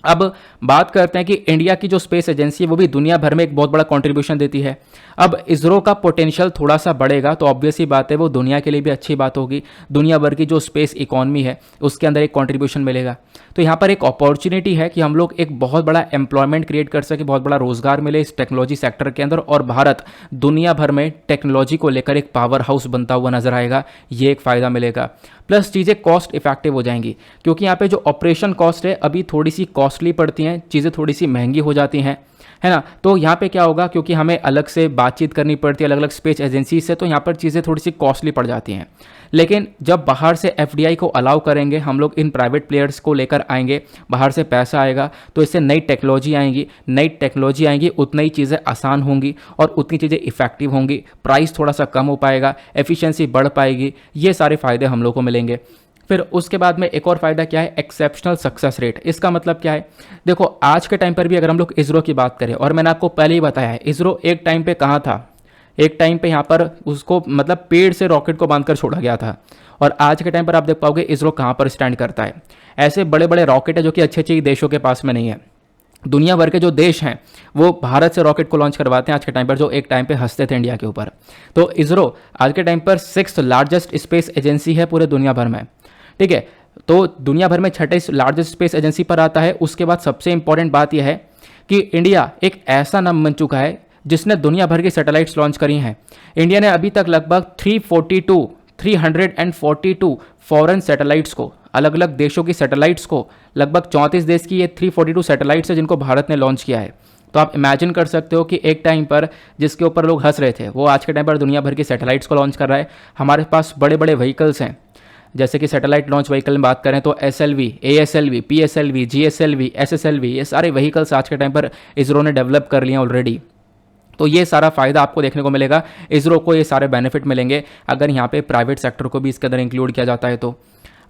[SPEAKER 1] अब बात करते हैं कि इंडिया की जो स्पेस एजेंसी है वो भी दुनिया भर में एक बहुत बड़ा कंट्रीब्यूशन देती है। अब इसरो का पोटेंशियल थोड़ा सा बढ़ेगा तो ऑब्वियस ही बात है वो दुनिया के लिए भी अच्छी बात होगी। दुनिया भर की जो स्पेस इकोनॉमी है उसके अंदर एक कंट्रीब्यूशन मिलेगा। तो यहाँ पर एक अपॉर्चुनिटी है कि हम लोग एक बहुत बड़ा एम्प्लॉयमेंट क्रिएट कर सके, बहुत बड़ा रोजगार मिले इस टेक्नोलॉजी सेक्टर के अंदर, और भारत दुनिया भर में टेक्नोलॉजी को लेकर एक पावर हाउस बनता हुआ नजर आएगा। ये एक फ़ायदा मिलेगा। प्लस चीज़ें कॉस्ट इफेक्टिव हो जाएंगी, क्योंकि यहाँ पे जो ऑपरेशन कॉस्ट है अभी थोड़ी सी कॉस्टली पड़ती हैं, चीज़ें थोड़ी सी महंगी हो जाती हैं, है ना। तो यहाँ पे क्या होगा, क्योंकि हमें अलग से बातचीत करनी पड़ती है अलग अलग स्पेस एजेंसी से, तो यहाँ पर चीज़ें थोड़ी सी कॉस्टली पड़ जाती हैं। लेकिन जब बाहर से एफडीआई को अलाउ करेंगे, हम लोग इन प्राइवेट प्लेयर्स को लेकर आएंगे, बाहर से पैसा आएगा तो इससे नई टेक्नोलॉजी आएंगी, उतनी ही चीज़ें आसान होंगी और उतनी चीज़ें इफेक्टिव होंगी, प्राइस थोड़ा सा कम हो पाएगा, एफिशिएंसी बढ़ पाएगी। ये सारे फ़ायदे हम लोग को मिलेंगे। फिर उसके बाद में एक और फ़ायदा क्या है, एक्सेप्शनल सक्सेस रेट। इसका मतलब क्या है, देखो आज के टाइम पर भी अगर हम लोग इसरो की बात करें, और मैंने आपको पहले ही बताया है इसरो एक टाइम पे कहाँ था, एक टाइम पे यहाँ पर उसको मतलब पेड़ से रॉकेट को बांधकर छोड़ा गया था, और आज के टाइम पर आप देख पाओगे इसरो कहाँ पर स्टैंड करता है। ऐसे बड़े बड़े रॉकेट है जो कि अच्छे अच्छे देशों के पास में नहीं है, दुनिया भर के जो देश हैं वो भारत से रॉकेट को लॉन्च करवाते हैं आज के टाइम पर, जो एक टाइम पे हंसते थे इंडिया के ऊपर। तो इसरो आज के टाइम पर 6th लार्जेस्ट स्पेस एजेंसी है पूरे दुनिया भर में, ठीक है। तो दुनिया भर में 6th लार्जेस्ट स्पेस एजेंसी पर आता है। उसके बाद सबसे इंपॉर्टेंट बात यह है कि इंडिया एक ऐसा नाम बन चुका है जिसने दुनिया भर की सैटेलाइट्स लॉन्च करी हैं। इंडिया ने अभी तक लगभग 342 फॉरेन सैटेलाइट्स को, अलग अलग देशों की सैटेलाइट्स को, लगभग 34 देश की ये 342 सैटेलाइट्स है जिनको भारत ने लॉन्च किया है। तो आप इमेजिन कर सकते हो कि एक टाइम पर जिसके ऊपर लोग हंस रहे थे वो आज के टाइम पर दुनिया भर की सैटेलाइट्स को लॉन्च कर रहा है। हमारे पास बड़े बड़े व्हीकल्स हैं, जैसे कि सैटेलाइट लॉन्च व्हीकल में बात करें तो SLV, ASLV, PSLV, GSLV, SSLV, ये सारे व्हीकल्स आज के टाइम पर इसरो ने डेवलप कर लिए हैं ऑलरेडी। तो ये सारा फ़ायदा आपको देखने को मिलेगा, इसरो को ये सारे बेनिफिट मिलेंगे अगर यहाँ पे प्राइवेट सेक्टर को भी इसके अंदर इंक्लूड किया जाता है तो।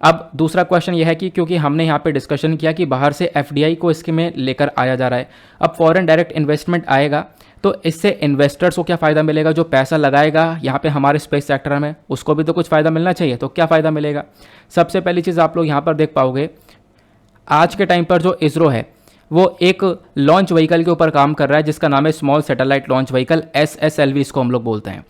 [SPEAKER 1] अब दूसरा क्वेश्चन यह है कि क्योंकि हमने यहाँ पे डिस्कशन किया कि बाहर से FDI को इसके में लेकर आया जा रहा है, अब फॉरेन डायरेक्ट इन्वेस्टमेंट आएगा तो इससे इन्वेस्टर्स को क्या फ़ायदा मिलेगा, जो पैसा लगाएगा यहाँ पे हमारे स्पेस सेक्टर में उसको भी तो कुछ फ़ायदा मिलना चाहिए। तो क्या फ़ायदा मिलेगा? सबसे पहली चीज़ आप लोग यहाँ पर देख पाओगे, आज के टाइम पर जो इसरो है वो एक लॉन्च व्हीकल के ऊपर काम कर रहा है जिसका नाम है small satellite launch vehicle, SSLV इसको हम लोग बोलते हैं।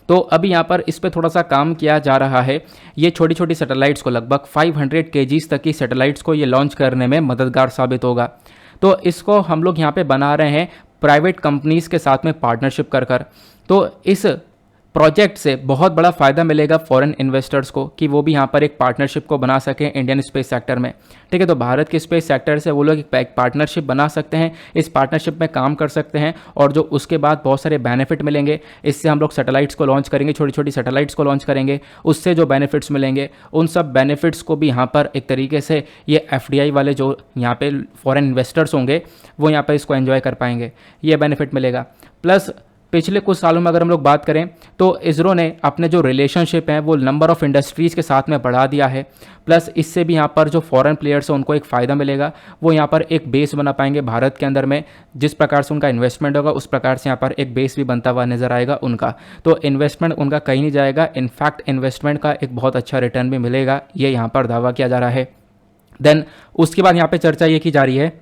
[SPEAKER 1] तो अभी यहाँ पर इस पर थोड़ा सा काम किया जा रहा है। ये छोटी छोटी सैटेलाइट्स को, लगभग 500 kgs तक की सैटेलाइट्स को ये लॉन्च करने में मददगार साबित होगा। तो इसको हम लोग यहाँ पे बना रहे हैं प्राइवेट कंपनीज़ के साथ में पार्टनरशिप कर। तो इस प्रोजेक्ट से बहुत बड़ा फ़ायदा मिलेगा फॉरेन इन्वेस्टर्स को कि वो भी यहाँ पर एक पार्टनरशिप को बना सकें इंडियन स्पेस सेक्टर में, ठीक है। तो भारत के स्पेस सेक्टर से वो लोग एक पार्टनरशिप बना सकते हैं, इस पार्टनरशिप में काम कर सकते हैं और जो उसके बाद बहुत सारे बेनिफिट मिलेंगे। इससे हम लोग सैटेलाइट्स को लॉन्च करेंगे, छोटी छोटी सैटेलाइट्स को लॉन्च करेंगे, उससे जो बेनिफिट्स मिलेंगे उन सब बेनिफिट्स को भी यहाँ पर एक तरीके से ये FDI वाले जो यहाँ पे फॉरेन इन्वेस्टर्स होंगे वो यहाँ पर इसको एंजॉय कर पाएंगे, ये बेनिफिट मिलेगा। प्लस पिछले कुछ सालों में अगर हम लोग बात करें तो इसरो ने अपने जो रिलेशनशिप हैं वो नंबर ऑफ़ इंडस्ट्रीज़ के साथ में बढ़ा दिया है। प्लस इससे भी यहाँ पर जो फॉरेन प्लेयर्स हैं उनको एक फ़ायदा मिलेगा, वो यहाँ पर एक बेस बना पाएंगे भारत के अंदर में। जिस प्रकार से उनका इन्वेस्टमेंट होगा उस प्रकार से यहाँ पर एक बेस भी बनता हुआ नज़र आएगा उनका। तो इन्वेस्टमेंट उनका कहीं नहीं जाएगा, इनफैक्ट इन्वेस्टमेंट का एक बहुत अच्छा रिटर्न भी मिलेगा, ये यहाँ पर दावा किया जा रहा है। देन उसके बाद यहाँ पर चर्चा ये की जा रही है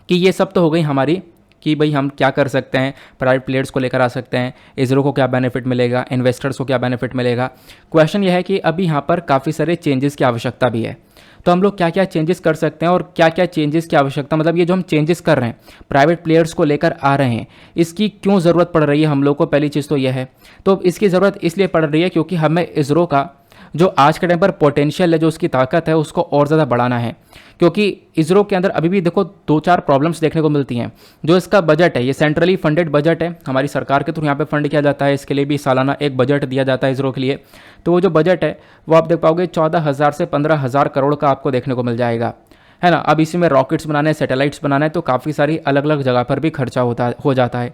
[SPEAKER 1] कि ये सब तो हो गई हमारी कि भाई हम क्या कर सकते हैं, प्राइवेट प्लेयर्स को लेकर आ सकते हैं, इसरो को क्या बेनिफिट मिलेगा, इन्वेस्टर्स को क्या बेनिफिट मिलेगा। क्वेश्चन यह है कि अभी यहाँ पर काफ़ी सारे चेंजेस की आवश्यकता भी है। तो हम लोग क्या क्या चेंजेस कर सकते हैं और क्या क्या चेंजेस की आवश्यकता, मतलब ये जो हम चेंजेस कर रहे हैं प्राइवेट प्लेयर्स को लेकर आ रहे हैं, इसकी क्यों ज़रूरत पड़ रही है हम लोग को? पहली चीज़ तो यह है, तो इसकी ज़रूरत इसलिए पड़ रही है क्योंकि हमें इसरो का जो आज के टाइम पर पोटेंशियल है, जो उसकी ताकत है, उसको और ज़्यादा बढ़ाना है। क्योंकि इसरो के अंदर अभी भी देखो 2-4 प्रॉब्लम्स देखने को मिलती हैं। जो इसका बजट है ये सेंट्रली फंडेड बजट है, हमारी सरकार के थ्रू यहाँ पे फंड किया जाता है, इसके लिए भी सालाना एक बजट दिया जाता है इसरो के लिए। तो वो जो बजट है वो आप देख पाओगे 14,000 से 15,000 करोड़ का आपको देखने को मिल जाएगा, है ना। अब इसी में रॉकेट्स बनाने, सैटेलाइट्स बनाना है, तो काफ़ी सारी अलग अलग जगह पर भी खर्चा हो जाता है।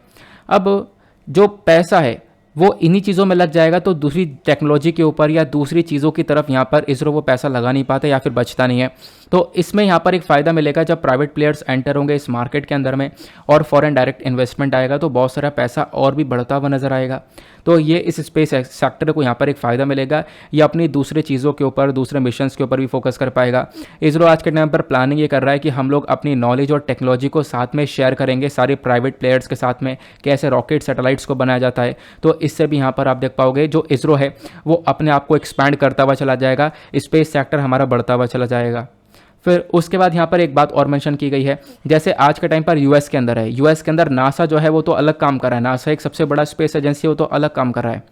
[SPEAKER 1] अब जो पैसा है वो इन्हीं चीज़ों में लग जाएगा, तो दूसरी टेक्नोलॉजी के ऊपर या दूसरी चीज़ों की तरफ यहाँ पर इसरो वो पैसा लगा नहीं पाते या फिर बचता नहीं है। तो इसमें यहाँ पर एक फ़ायदा मिलेगा जब प्राइवेट प्लेयर्स एंटर होंगे इस मार्केट के अंदर में और फॉरेन डायरेक्ट इन्वेस्टमेंट आएगा तो बहुत सारा पैसा और भी बढ़ता हुआ नज़र आएगा। तो ये इस स्पेस सेक्टर को यहाँ पर एक फ़ायदा मिलेगा, ये अपनी दूसरे चीज़ों के ऊपर, दूसरे मिशंस के ऊपर भी फोकस कर पाएगा। इसरो आज के टाइम पर प्लानिंग ये कर रहा है कि हम लोग अपनी नॉलेज और टेक्नोलॉजी को साथ में शेयर करेंगे सारे प्राइवेट प्लेयर्स के साथ में, कैसे रॉकेट सैटेलाइट्स को बनाया जाता है। तो इससे भी यहाँ पर आप देख पाओगे जो इसरो है वो अपने आप को एक्सपैंड करता हुआ चला जाएगा, स्पेस सेक्टर हमारा बढ़ता हुआ चला जाएगा। फिर उसके बाद यहाँ पर एक बात और मेंशन की गई है, जैसे आज के टाइम पर यूएस के अंदर है, यूएस के अंदर नासा जो है वो तो अलग काम कर रहा है, नासा एक सबसे बड़ा स्पेस एजेंसी है, वो तो अलग काम कर रहा है।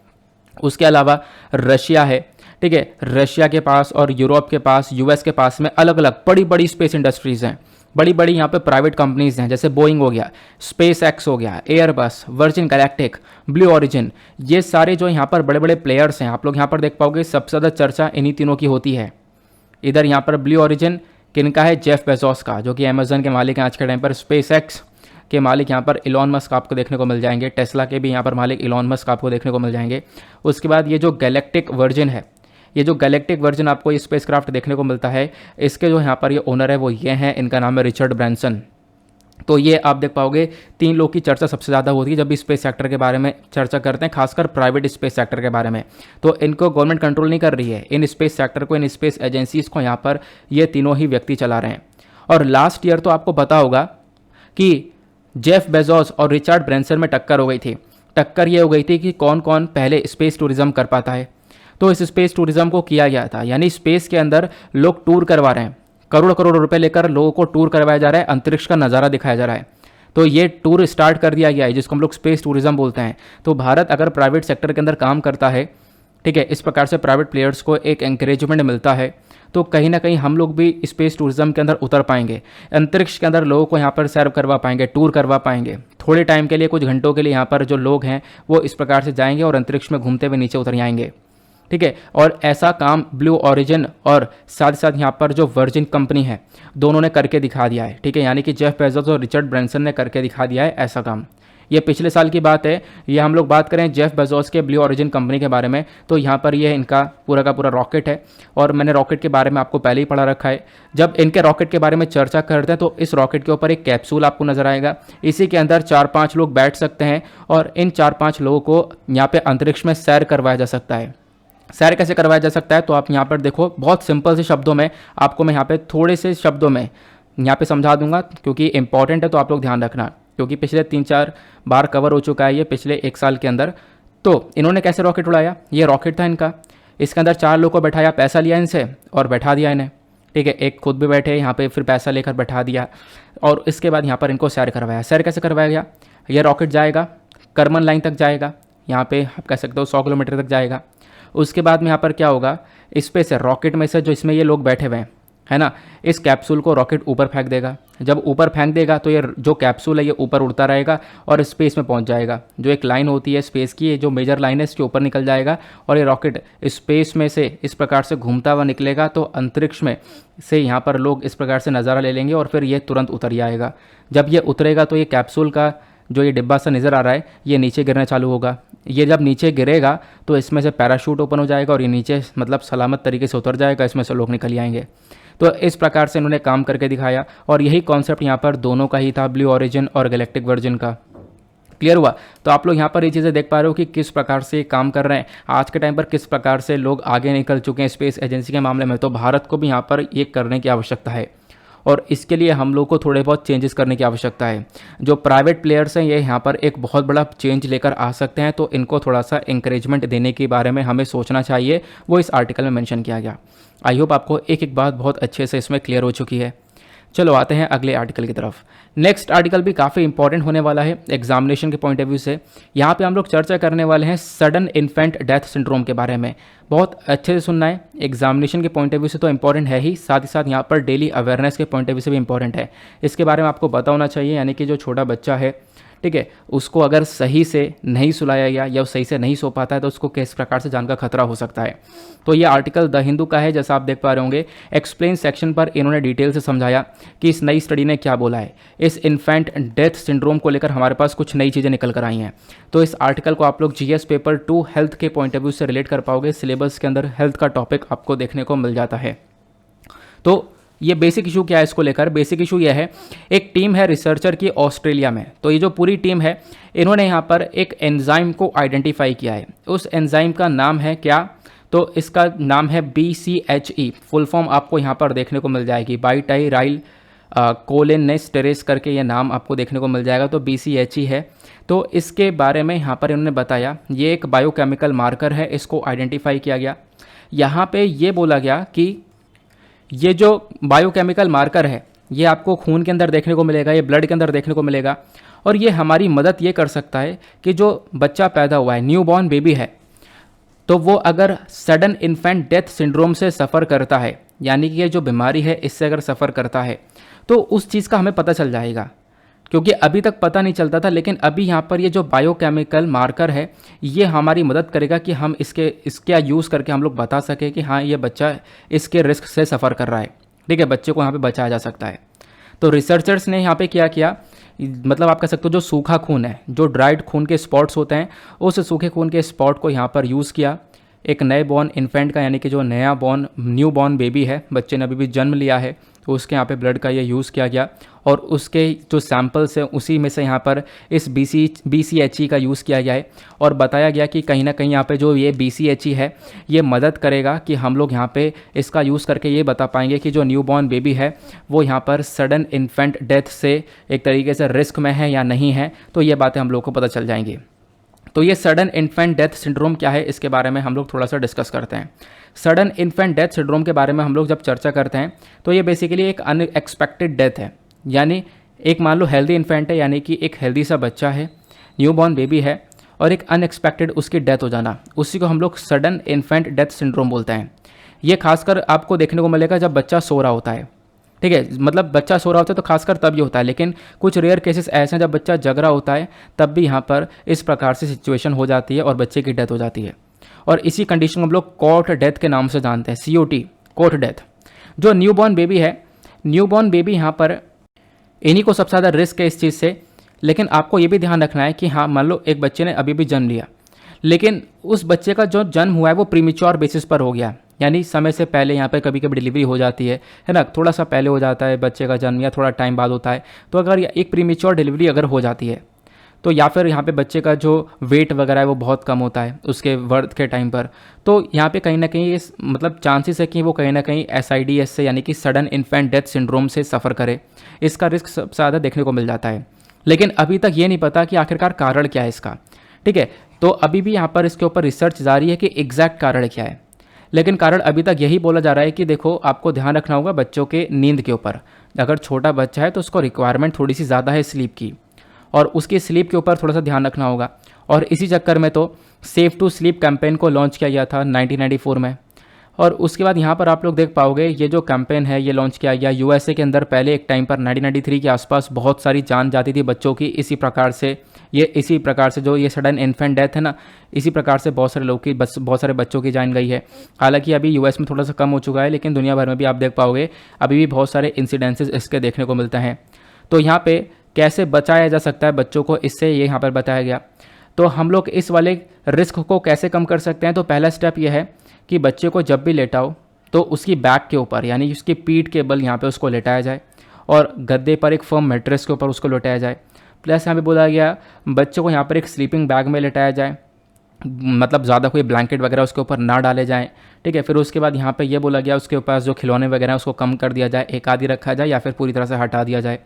[SPEAKER 1] उसके अलावा रशिया है, ठीक है, रशिया के पास और यूरोप के पास, यूएस के पास में अलग अलग बड़ी बड़ी स्पेस इंडस्ट्रीज़ हैं, बड़ी बड़ी यहाँ पे प्राइवेट कंपनीज़ हैं, जैसे बोइंग हो गया, स्पेस एक्स हो गया, Airbus, virgin galactic, blue origin, ये सारे जो यहाँ पर बड़े बड़े प्लेयर्स हैं। आप लोग यहाँ पर देख पाओगे सबसे ज़्यादा चर्चा इन्हीं तीनों की होती है। इधर यहाँ पर ब्लू ओरिजिन किनका है? जेफ बेजोस का, जो कि अमेजन के मालिक हैं आज के टाइम पर। स्पेस एक्स के मालिक यहाँ पर इलॉन मस्क आपको देखने को मिल जाएंगे, टेस्ला के भी यहाँ पर मालिक इलॉन मस्क आपको देखने को मिल जाएंगे। उसके बाद ये जो गैलेक्टिक वर्जिन है, ये जो गैलेक्टिक वर्जिन आपको ये स्पेसक्राफ्ट देखने को मिलता है, इसके जो यहाँ पर ये ओनर है वो ये हैं, इनका नाम है रिचर्ड ब्रांसन। तो ये आप देख पाओगे 3 लोग की चर्चा सबसे ज़्यादा होती है जब भी स्पेस सेक्टर के बारे में चर्चा करते हैं, खासकर प्राइवेट स्पेस सेक्टर के बारे में। तो इनको गवर्नमेंट कंट्रोल नहीं कर रही है, इन स्पेस सेक्टर को, इन स्पेस एजेंसीज़ को यहाँ पर ये तीनों ही व्यक्ति चला रहे हैं। और लास्ट ईयर तो आपको पता होगा कि जेफ बेजोस और रिचर्ड ब्रेंसन में टक्कर हो गई थी। टक्कर ये हो गई थी कि कौन कौन पहले स्पेस टूरिज्म कर पाता है। तो इस स्पेस टूरिज्म को किया गया था, यानी स्पेस के अंदर लोग टूर करवा रहे हैं, करोड़ करोड़ रुपए लेकर लोगों को टूर करवाया जा रहा है, अंतरिक्ष का नज़ारा दिखाया जा रहा है। तो ये टूर स्टार्ट कर दिया गया है जिसको हम लोग स्पेस टूरिज्म बोलते हैं। तो भारत अगर प्राइवेट सेक्टर के अंदर काम करता है, ठीक है, इस प्रकार से प्राइवेट प्लेयर्स को एक एंकरेजमेंट मिलता है, तो कहीं ना कहीं हम लोग भी स्पेस टूरिज्म के अंदर उतर पाएंगे, अंतरिक्ष के अंदर लोगों को यहाँ पर सर्व करवा पाएंगे, टूर करवा पाएंगे। थोड़े टाइम के लिए, कुछ घंटों के लिए यहाँ पर जो लोग हैं वो इस प्रकार से जाएंगे और अंतरिक्ष में घूमते हुए नीचे उतर आएंगे, ठीक है। और ऐसा काम ब्लू ओरिजिन और साथ साथ यहाँ पर जो वर्जिन कंपनी है, दोनों ने करके दिखा दिया है, ठीक है। यानी कि जेफ बेजोस और रिचर्ड ब्रेंसन ने करके दिखा दिया है ऐसा काम। ये पिछले साल की बात है। ये हम लोग बात करें जेफ बेजोस के ब्लू ओरिजिन कंपनी के बारे में, तो यहाँ पर ये इनका पूरा का पूरा रॉकेट है और मैंने रॉकेट के बारे में आपको पहले ही पढ़ा रखा है। जब इनके रॉकेट के बारे में चर्चा करते हैं तो इस रॉकेट के ऊपर एक कैप्सूल आपको नजर आएगा, इसी के अंदर 4-5 लोग बैठ सकते हैं और इन 4-5 लोगों को यहाँ पे अंतरिक्ष में सैर करवाया जा सकता है। सैर कैसे करवाया जा सकता है, तो आप यहाँ पर देखो, बहुत सिंपल से शब्दों में आपको मैं यहाँ पे थोड़े से शब्दों में यहाँ पे समझा दूंगा, क्योंकि इंपॉर्टेंट है, तो आप लोग ध्यान रखना, क्योंकि पिछले 3-4 बार कवर हो चुका है ये पिछले 1 साल के अंदर। तो इन्होंने कैसे रॉकेट उड़ाया, ये रॉकेट था इनका, इसके अंदर 4 लोगों को बैठाया, पैसा लिया इनसे और बैठा दिया इन्हें, ठीक है। एक खुद भी बैठे यहाँ पे, फिर पैसा लेकर बैठा दिया और इसके बाद यहाँ पर इनको सैर करवाया। सैर कैसे करवाया गया, ये रॉकेट जाएगा, करमन लाइन तक जाएगा, यहाँ पे आप कह सकते हो 100 किलोमीटर तक जाएगा। उसके बाद में यहाँ पर क्या होगा, इस पे से रॉकेट में से जो इसमें ये लोग बैठे हुए हैं, है ना, इस कैप्सूल को रॉकेट ऊपर फेंक देगा। जब ऊपर फेंक देगा तो ये जो कैप्सूल है ये ऊपर उड़ता रहेगा और स्पेस में पहुंच जाएगा। जो एक लाइन होती है स्पेस की, जो मेजर लाइन है, इसके ऊपर निकल जाएगा और ये रॉकेट स्पेस में से इस प्रकार से घूमता हुआ निकलेगा। तो अंतरिक्ष में से यहाँ पर लोग इस प्रकार से नज़ारा ले लेंगे और फिर ये तुरंत उतर आएगा। जब ये उतरेगा तो ये कैप्सूल का जो ये डिब्बा सा नज़र आ रहा है ये नीचे गिरना चालू होगा। ये जब नीचे गिरेगा तो इसमें से पैराशूट ओपन हो जाएगा और ये नीचे मतलब सलामत तरीके से उतर जाएगा, इसमें से लोग निकल आएंगे। तो इस प्रकार से इन्होंने काम करके दिखाया और यही कॉन्सेप्ट यहाँ पर दोनों का ही था, ब्लू ओरिजिन और गैलेक्टिक वर्जिन का। क्लियर हुआ? तो आप लोग यहाँ पर ये चीज़ें देख पा रहे हो कि किस प्रकार से काम कर रहे हैं आज के टाइम पर, किस प्रकार से लोग आगे निकल चुके हैं स्पेस एजेंसी के मामले में। तो भारत को भी यहाँ पर ये करने की आवश्यकता है और इसके लिए हम लोग को थोड़े बहुत चेंजेस करने की आवश्यकता है। जो प्राइवेट प्लेयर्स हैं ये यहाँ पर एक बहुत बड़ा चेंज लेकर आ सकते हैं, तो इनको थोड़ा सा इंकरेजमेंट देने के बारे में हमें सोचना चाहिए, वो इस आर्टिकल में मेंशन किया गया। आई होप आपको एक एक बात बहुत अच्छे से इसमें क्लियर हो चुकी है। चलो आते हैं अगले आर्टिकल की तरफ। नेक्स्ट आर्टिकल भी काफ़ी इंपॉर्टेंट होने वाला है एग्जामिनेशन के पॉइंट ऑफ व्यू से। यहाँ पे हम लोग चर्चा करने वाले हैं सडन इन्फेंट डेथ सिंड्रोम के बारे में। बहुत अच्छे से सुनना है, एग्जामिनेशन के पॉइंट ऑफ व्यू से तो इंपॉर्टेंट है ही साथ यहाँ पर डेली अवेयरनेस के पॉइंट ऑफ व्यू से भी इंपॉर्टेंट है। इसके बारे में आपको पता होना चाहिए, यानी कि जो छोटा बच्चा है, ठीक है, उसको अगर सही से नहीं सुलाया गया या सही से नहीं सो पाता है तो उसको किस प्रकार से जान का खतरा हो सकता है। तो ये आर्टिकल द हिंदू का है, जैसा आप देख पा रहे होंगे। एक्सप्लेन सेक्शन पर इन्होंने डिटेल से समझाया कि इस नई स्टडी ने क्या बोला है। इस इन्फेंट डेथ सिंड्रोम को लेकर हमारे पास कुछ नई चीज़ें निकल कर आई हैं। तो इस आर्टिकल को आप लोग जीएस पेपर 2 हेल्थ के पॉइंट ऑफ व्यू से रिलेट कर पाओगे। सिलेबस के अंदर हेल्थ का टॉपिक आपको देखने को मिल जाता है। तो ये बेसिक इशू क्या है इसको लेकर, बेसिक इशू ये है, एक टीम है रिसर्चर की ऑस्ट्रेलिया में। तो ये जो पूरी टीम है इन्होंने यहाँ पर एक एंजाइम को आइडेंटिफाई किया है। उस एंजाइम का नाम है क्या, तो इसका नाम है BCHE। फुल फॉर्म आपको यहाँ पर देखने को मिल जाएगी, बाइटाइराइल कोलिनेस्टेरेस करके ये नाम आपको देखने को मिल जाएगा। तो BCHE है। तो इसके बारे में यहाँ पर इन्होंने बताया ये एक बायोकेमिकल मार्कर है, इसको आइडेंटिफाई किया गया। यहाँ पे ये बोला गया कि ये जो बायोकेमिकल मार्कर है ये आपको खून के अंदर देखने को मिलेगा, ये ब्लड के अंदर देखने को मिलेगा और ये हमारी मदद ये कर सकता है कि जो बच्चा पैदा हुआ है, न्यू बॉर्न बेबी है, तो वो अगर सडन इन्फेंट डेथ सिंड्रोम से सफ़र करता है, यानी कि ये जो बीमारी है इससे अगर सफ़र करता है तो उस चीज़ का हमें पता चल जाएगा, क्योंकि अभी तक पता नहीं चलता था। लेकिन अभी यहाँ पर ये जो बायोकेमिकल मार्कर है ये हमारी मदद करेगा कि हम इसका यूज़ करके हम लोग बता सकें कि हाँ ये बच्चा इसके रिस्क से सफ़र कर रहा है, ठीक है, बच्चे को यहाँ पे बचाया जा सकता है। तो रिसर्चर्स ने यहाँ पे क्या किया, मतलब आप कह सकते हो जो सूखा खून है, जो ड्राइड खून के स्पॉट्स होते हैं, उस सूखे खून के स्पॉट को यहाँ पर यूज़ किया एक नए बॉर्न इन्फेंट का, यानी कि जो न्यू बॉर्न बेबी है, बच्चे ने अभी भी जन्म लिया है, तो उसके यहाँ पे ब्लड का ये यूज़ किया गया और उसके जो सैंपल्स हैं उसी में से यहाँ पर इस BCHE का यूज़ किया गया है और बताया गया कि कहीं ना कहीं यहाँ पे जो ये BCHE है ये मदद करेगा कि हम लोग यहाँ पे इसका यूज़ करके ये बता पाएंगे कि जो न्यूबॉर्न बेबी है वो यहाँ पर सडन इन्फेंट डेथ से एक तरीके से रिस्क में है या नहीं है, तो ये बातें हम लोग को पता चल जाएंगी। तो ये सडन इन्फेंट डेथ सिंड्रोम क्या है, इसके बारे में हम लोग थोड़ा सा डिस्कस करते हैं। सडन इन्फेंट डेथ सिंड्रोम के बारे में हम लोग जब चर्चा करते हैं तो ये बेसिकली एक अनएक्सपेक्टेड डेथ है, यानी एक मान लो हेल्दी इन्फेंट है, यानी कि एक हेल्दी सा बच्चा है, न्यूबॉर्न बेबी है, और एक अनएक्सपेक्टेड उसकी डेथ हो जाना, उसी को हम लोग सडन इन्फेंट डेथ सिंड्रोम बोलते हैं। ये खासकर आपको देखने को मिलेगा जब बच्चा सो रहा होता है, ठीक है, मतलब बच्चा सो रहा होता है तो खासकर तब ये होता है, लेकिन कुछ रेयर केसेस ऐसे हैं जब बच्चा जग रहा होता है तब भी यहाँ पर इस प्रकार से सिचुएशन हो जाती है और बच्चे की डेथ हो जाती है। और इसी कंडीशन को हम लोग कॉट डेथ के नाम से जानते हैं, COT, कॉट डेथ। जो न्यूबॉर्न बेबी है, न्यूबॉर्न बेबी यहाँ पर इन्हीं को सबसे ज़्यादा रिस्क है इस चीज़ से। लेकिन आपको ये भी ध्यान रखना है कि हाँ, मान लो एक बच्चे ने अभी भी जन्म लिया, लेकिन उस बच्चे का जो जन्म हुआ है वो प्रीमेच्योर बेसिस पर हो गया, यानी समय से पहले यहाँ पे कभी कभी डिलीवरी हो जाती है ना, थोड़ा सा पहले हो जाता है बच्चे का जन्म या थोड़ा टाइम बाद होता है। तो अगर एक प्रीमेच्योर डिलीवरी अगर हो जाती है तो या फिर यहाँ पे बच्चे का जो वेट वगैरह है वो बहुत कम होता है उसके बर्थ के टाइम पर, तो यहाँ पे कहीं ना कहीं इस मतलब चांसेस है कि वो कहीं ना कहीं SIDS से यानी कि सडन इन्फेंट डेथ सिंड्रोम से सफ़र करे, इसका रिस्क सबसे ज़्यादा देखने को मिल जाता है। लेकिन अभी तक ये नहीं पता कि आखिरकार कारण क्या है इसका, ठीक है। तो अभी भी यहाँ पर इसके ऊपर रिसर्च जारी है कि एग्जैक्ट कारण क्या है, लेकिन कारण अभी तक यही बोला जा रहा है कि देखो आपको ध्यान रखना होगा बच्चों के नींद के ऊपर। अगर छोटा बच्चा है तो उसको रिक्वायरमेंट थोड़ी सी ज़्यादा है स्लीप की, और उसकी स्लीप के ऊपर थोड़ा सा ध्यान रखना होगा। और इसी चक्कर में तो सेफ टू स्लीप कैंपेन को लॉन्च किया गया था 1994 में, और उसके बाद यहाँ पर आप लोग देख पाओगे ये जो कैंपेन है ये लॉन्च किया गया USA के अंदर। पहले एक टाइम पर 1993 के आसपास बहुत सारी जान जाती थी बच्चों की इसी प्रकार से जो ये सडन इन्फेंट डेथ है ना, इसी प्रकार से बहुत सारे बच्चों की जान गई है। हालांकि अभी US में थोड़ा सा कम हो चुका है, लेकिन दुनिया भर में भी आप देख पाओगे अभी भी बहुत सारे इंसिडेंसेस इसके देखने को मिलते हैं। तो यहाँ पे कैसे बचाया जा सकता है बच्चों को, इससे ये यहाँ पर बताया गया। तो हम लोग इस वाले रिस्क को कैसे कम कर सकते हैं, तो पहला स्टेप ये है कि बच्चे को जब भी लेटाओ तो उसकी बैक के ऊपर यानी उसकी पीठ के बल यहाँ पे उसको लेटाया जाए, और गद्दे पर एक फर्म मैट्रेस के ऊपर उसको लेटाया जाए। प्लस यहाँ पे बोला गया बच्चों को यहाँ पर एक स्लीपिंग बैग में लेटाया जाए, मतलब ज़्यादा कोई ब्लैंकेट वगैरह उसके ऊपर ना डाले जाएँ, ठीक है। फिर उसके बाद यहाँ पे ये बोला गया उसके पास जो खिलौने वगैरह हैं उसको कम कर दिया जाए, एक आधी रखा जाए या फिर पूरी तरह से हटा दिया जाए।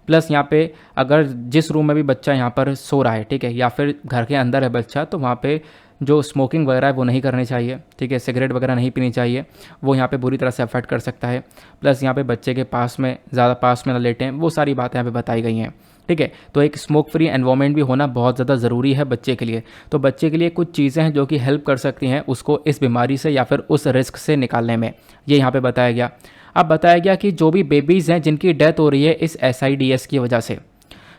[SPEAKER 1] प्लस यहाँ पे अगर जिस रूम में भी बच्चा यहाँ पर सो रहा है, ठीक है, या फिर घर के अंदर है बच्चा, तो वहाँ पे जो स्मोकिंग वगैरह है वो नहीं करनी चाहिए, ठीक है, सिगरेट वगैरह नहीं पीनी चाहिए, वो यहाँ पे बुरी तरह से अफेक्ट कर सकता है। प्लस यहाँ पे बच्चे के पास में ज़्यादा पास में ना लेटें, वो सारी बातें यहाँ पे बताई गई हैं, ठीक है। तो एक स्मोक फ्री एनवायरनमेंट भी होना बहुत ज़्यादा ज़रूरी है बच्चे के लिए। तो बच्चे के लिए कुछ चीज़ें हैं जो कि हेल्प कर सकती हैं उसको इस बीमारी से या फिर उस रिस्क से निकालने में, ये यहाँ पे बताया गया। अब बताया गया कि जो भी बेबीज़ हैं जिनकी डेथ हो रही है इस SIDS की वजह से,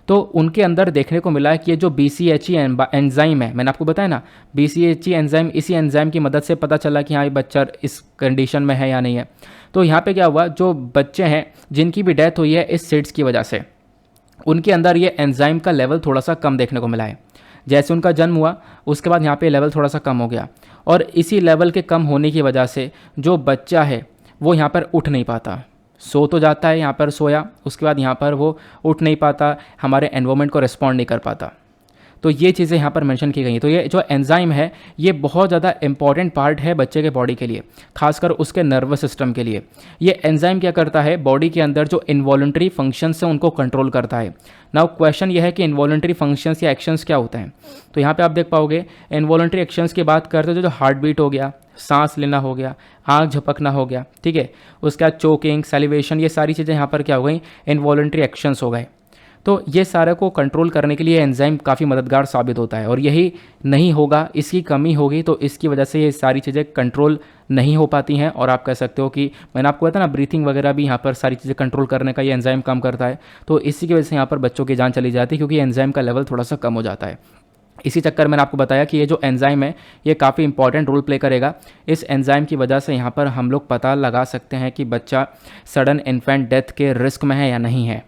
[SPEAKER 1] तो उनके अंदर देखने को मिला है कि ये जो BCHE एंजाइम है, मैंने आपको बताया ना BCHE एंजाइम, इसी एंजाइम की मदद से पता चला कि हाँ ये बच्चा इस कंडीशन में है या नहीं है। तो यहाँ पे क्या हुआ, जो बच्चे हैं जिनकी भी डेथ हुई है इस SIDS की वजह से, उनके अंदर ये एंजाइम का लेवल थोड़ा सा कम देखने को मिला है। जैसे उनका जन्म हुआ उसके बाद यहाँ पे लेवल थोड़ा सा कम हो गया, और इसी लेवल के कम होने की वजह से जो बच्चा है वो यहाँ पर उठ नहीं पाता, सो तो जाता है यहाँ पर सोया, उसके बाद यहाँ पर वो उठ नहीं पाता, हमारे एनवायरनमेंट को रिस्पॉन्ड नहीं कर पाता। तो ये चीज़ें यहाँ पर मेंशन की गई हैं। तो ये जो एंजाइम है ये बहुत ज़्यादा इंपॉर्टेंट पार्ट है बच्चे के बॉडी के लिए, खासकर उसके नर्वस सिस्टम के लिए। ये एंजाइम क्या करता है, बॉडी के अंदर जो इनवॉलंटरी फंक्शंस हैं उनको कंट्रोल करता है। नाउ क्वेश्चन ये है कि इनवॉलंटरी फंक्शंस या एक्शंस क्या होते हैं। तो यहाँ पे आप देख पाओगे इनवॉलंटरी एक्शंस की बात करते हो, जो हार्ट बीट हो गया, सांस लेना हो गया, आँख झपकना हो गया, ठीक है, उसके बाद चोकिंग, सैलिवेशन, ये सारी चीज़ें यहाँ पर क्या हो गई, इनवॉलंटरी एक्शंस हो गए। तो ये सारे को कंट्रोल करने के लिए एंजाइम काफ़ी मददगार साबित होता है, और यही नहीं होगा, इसकी कमी होगी तो इसकी वजह से ये सारी चीज़ें कंट्रोल नहीं हो पाती हैं। और आप कह सकते हो कि मैंने आपको बताया ना ब्रीथिंग वगैरह भी यहाँ पर सारी चीज़ें कंट्रोल करने का ये एंजाइम काम करता है। तो इसी की वजह से यहाँ पर बच्चों की जान चली जाती है, क्योंकि एंजाइम का लेवल थोड़ा सा कम हो जाता है। इसी चक्कर मैंने आपको बताया कि ये जो एंजाइम है ये काफ़ी इंपॉर्टेंट रोल प्ले करेगा। इस एंजाइम की वजह से यहाँ पर हम लोग पता लगा सकते हैं कि बच्चा सडन इन्फेंट डेथ के रिस्क में है या नहीं है।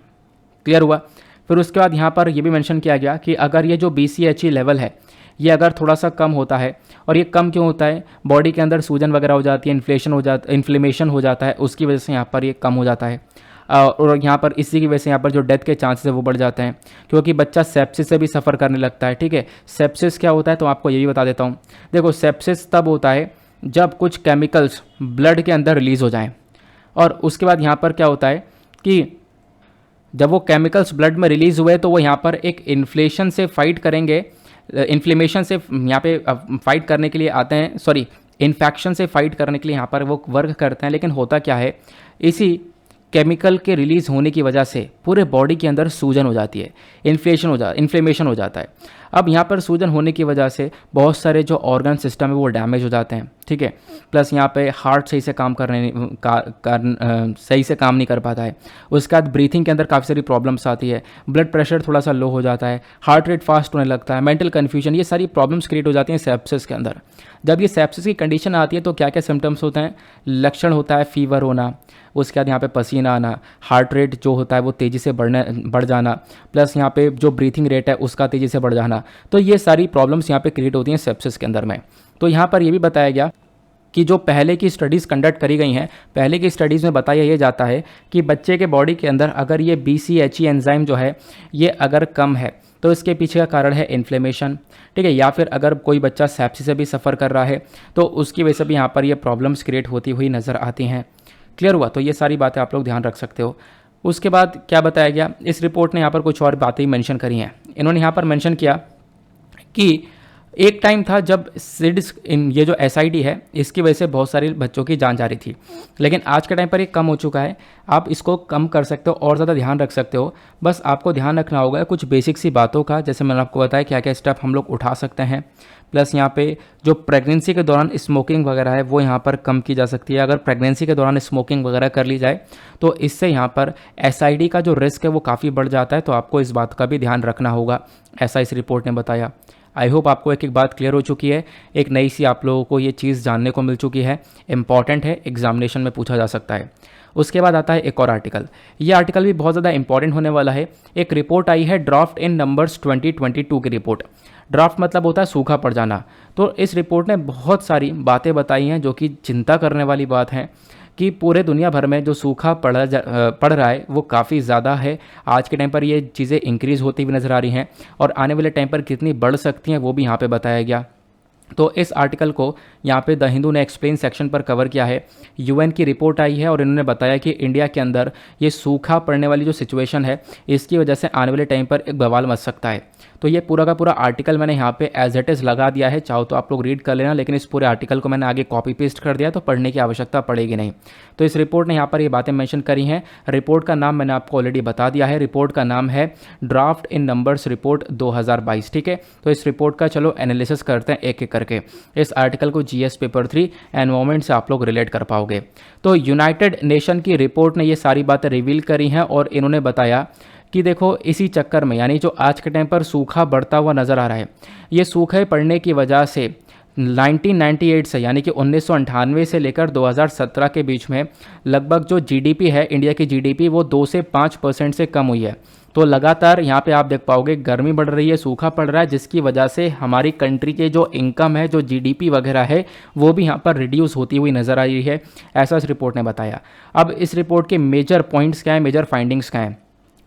[SPEAKER 1] क्लियर हुआ। फिर उसके बाद यहाँ पर ये भी मेंशन किया गया कि अगर ये जो BCHE लेवल है ये अगर थोड़ा सा कम होता है, और ये कम क्यों होता है, बॉडी के अंदर सूजन वगैरह हो जाती है, इन्फ्लेमेशन हो जाता है, उसकी वजह से यहाँ पर ये कम हो जाता है। और यहाँ पर इसी की वजह से यहाँ पर जो डेथ के चांसेस है वो बढ़ जाते हैं, क्योंकि बच्चा सेप्सिस से भी सफ़र करने लगता है। ठीक है, सेप्सिस क्या होता है तो आपको ये भी बता देता हूँ। देखो, सेप्सिस तब होता है जब कुछ केमिकल्स ब्लड के अंदर रिलीज़ हो जाएं, और उसके बाद यहाँ पर क्या होता है कि जब वो केमिकल्स ब्लड में रिलीज़ हुए तो वो यहाँ पर एक इन्फ्लेशन से फाइट करेंगे, इन्फ्लेमेशन से यहाँ पे फाइट करने के लिए आते हैं, सॉरी इन्फेक्शन से फाइट करने के लिए यहाँ पर वो वर्क करते हैं। लेकिन होता क्या है, इसी केमिकल के रिलीज़ होने की वजह से पूरे बॉडी के अंदर सूजन हो जाती है, इन्फ्लेमेशन हो जाता है। अब यहाँ पर सूजन होने की वजह से बहुत सारे जो ऑर्गन सिस्टम है वो डैमेज हो जाते हैं। ठीक है, प्लस यहाँ पे हार्ट सही से सही से काम नहीं कर पाता है। उसके बाद ब्रीथिंग के अंदर काफ़ी सारी प्रॉब्लम्स आती है, ब्लड प्रेशर थोड़ा सा लो हो जाता है, हार्ट रेट फास्ट होने लगता है, मेंटल कन्फ्यूजन, ये सारी प्रॉब्लम्स क्रिएट हो जाती हैं सेप्सिस के अंदर। जब ये सेप्सिस की कंडीशन आती है तो क्या क्या सिम्टम्स होते हैं, लक्षण होता है फीवर होना, उसके बाद यहाँ पे पसीना आना, हार्ट रेट जो होता है वो तेज़ी से बढ़ जाना, प्लस यहाँ पे जो ब्रीथिंग रेट है उसका तेज़ी से बढ़ जाना। तो ये सारी प्रॉब्लम्स यहाँ पे क्रिएट होती हैं सेप्सिस के अंदर में। तो यहाँ पर ये भी बताया गया कि जो पहले की स्टडीज़ कंडक्ट करी गई हैं, पहले की स्टडीज़ में बताया ये जाता है कि बच्चे के बॉडी के अंदर अगर ये BCHE एंजाइम जो है ये अगर कम है तो इसके पीछे का कारण है इन्फ्लेमेशन। ठीक है, या फिर अगर कोई बच्चा सेप्सिस से भी सफ़र कर रहा है तो उसकी वजह से भी यहाँ पर ये प्रॉब्लम्स क्रिएट होती हुई नज़र आती हैं। क्लियर हुआ? तो ये सारी बातें आप लोग ध्यान रख सकते हो। उसके बाद क्या बताया गया, इस रिपोर्ट ने यहाँ पर कुछ और बातें मेंशन करी हैं। इन्होंने यहाँ पर मेंशन किया कि एक टाइम था जब सिड्स ये जो SID है इसकी वजह से बहुत सारे बच्चों की जान जा रही थी, लेकिन आज के टाइम पर ये कम हो चुका है। आप इसको कम कर सकते हो और ज़्यादा ध्यान रख सकते हो। बस आपको ध्यान रखना होगा कुछ बेसिक सी बातों का, जैसे मैंने आपको बताया क्या क्या स्टेप हम लोग उठा सकते हैं। प्लस यहाँ पे जो प्रेगनेंसी के दौरान स्मोकिंग वगैरह है वो यहाँ पर कम की जा सकती है। अगर प्रेगनेंसी के दौरान स्मोकिंग वगैरह कर ली जाए तो इससे यहाँ पर SID का जो रिस्क है वो काफ़ी बढ़ जाता है। तो आपको इस बात का भी ध्यान रखना होगा, ऐसा इस रिपोर्ट ने बताया। आई होप आपको एक एक बात क्लियर हो चुकी है, एक नई सी आप लोगों को ये चीज़ जानने को मिल चुकी है, इंपॉर्टेंट है, एग्जामिनेशन में पूछा जा सकता है। उसके बाद आता है एक और आर्टिकल। ये आर्टिकल भी बहुत ज़्यादा इंपॉर्टेंट होने वाला है। एक रिपोर्ट आई है ड्राफ्ट इन नंबर्स 2022 की रिपोर्ट। ड्राफ्ट मतलब होता है सूखा पड़ जाना। तो इस रिपोर्ट ने बहुत सारी बातें बताई हैं जो कि चिंता करने वाली बात है कि पूरे दुनिया भर में जो सूखा पड़ रहा है वो काफ़ी ज़्यादा है। आज के टाइम पर ये चीज़ें इंक्रीज़ होती हुई नज़र आ रही हैं और आने वाले टाइम पर कितनी बढ़ सकती हैं वो भी यहाँ पे बताया गया। तो इस आर्टिकल को यहाँ पे द हिंदू ने एक्सप्लेन सेक्शन पर कवर किया है। UN की रिपोर्ट आई है और इन्होंने बताया कि इंडिया के अंदर ये सूखा पड़ने वाली जो सिचुएशन है इसकी वजह से आने वाले टाइम पर एक बवाल मच सकता है। तो ये पूरा का पूरा आर्टिकल मैंने यहाँ पे एज इट इज़ लगा दिया है, चाहो तो आप लोग रीड कर लेना, लेकिन इस पूरे आर्टिकल को मैंने आगे कॉपी पेस्ट कर दिया तो पढ़ने की आवश्यकता पड़ेगी नहीं। तो इस रिपोर्ट ने यहाँ पर ये बातें मेंशन करी हैं। रिपोर्ट का नाम मैंने आपको ऑलरेडी बता दिया है, रिपोर्ट का नाम है ड्राफ्ट इन नंबर्स रिपोर्ट 2022। ठीक है, तो इस रिपोर्ट का चलो एनालिसिस करते हैं एक एक करके। इस आर्टिकल को GS पेपर 3 एनवायरमेंट से आप लोग रिलेट कर पाओगे। तो यूनाइटेड नेशन की रिपोर्ट ने ये सारी बातें रिवील करी हैं और इन्होंने बताया कि देखो इसी चक्कर में, यानी जो आज के टाइम पर सूखा बढ़ता हुआ नज़र आ रहा है, ये सूखे पड़ने की वजह से 1998 से यानी कि 1998 से लेकर 2017 के बीच में लगभग जो GDP है, इंडिया की GDP वो 2 से 5% से कम हुई है। तो लगातार यहाँ पे आप देख पाओगे गर्मी बढ़ रही है, सूखा पड़ रहा है, जिसकी वजह से हमारी कंट्री के जो इनकम है, जो GDP वगैरह है, वो भी यहाँ पर रिड्यूस होती हुई नज़र आ रही है, ऐसा इस रिपोर्ट ने बताया। अब इस रिपोर्ट के मेजर पॉइंट्स क्या हैं, मेजर फाइंडिंग्स क्या हैं?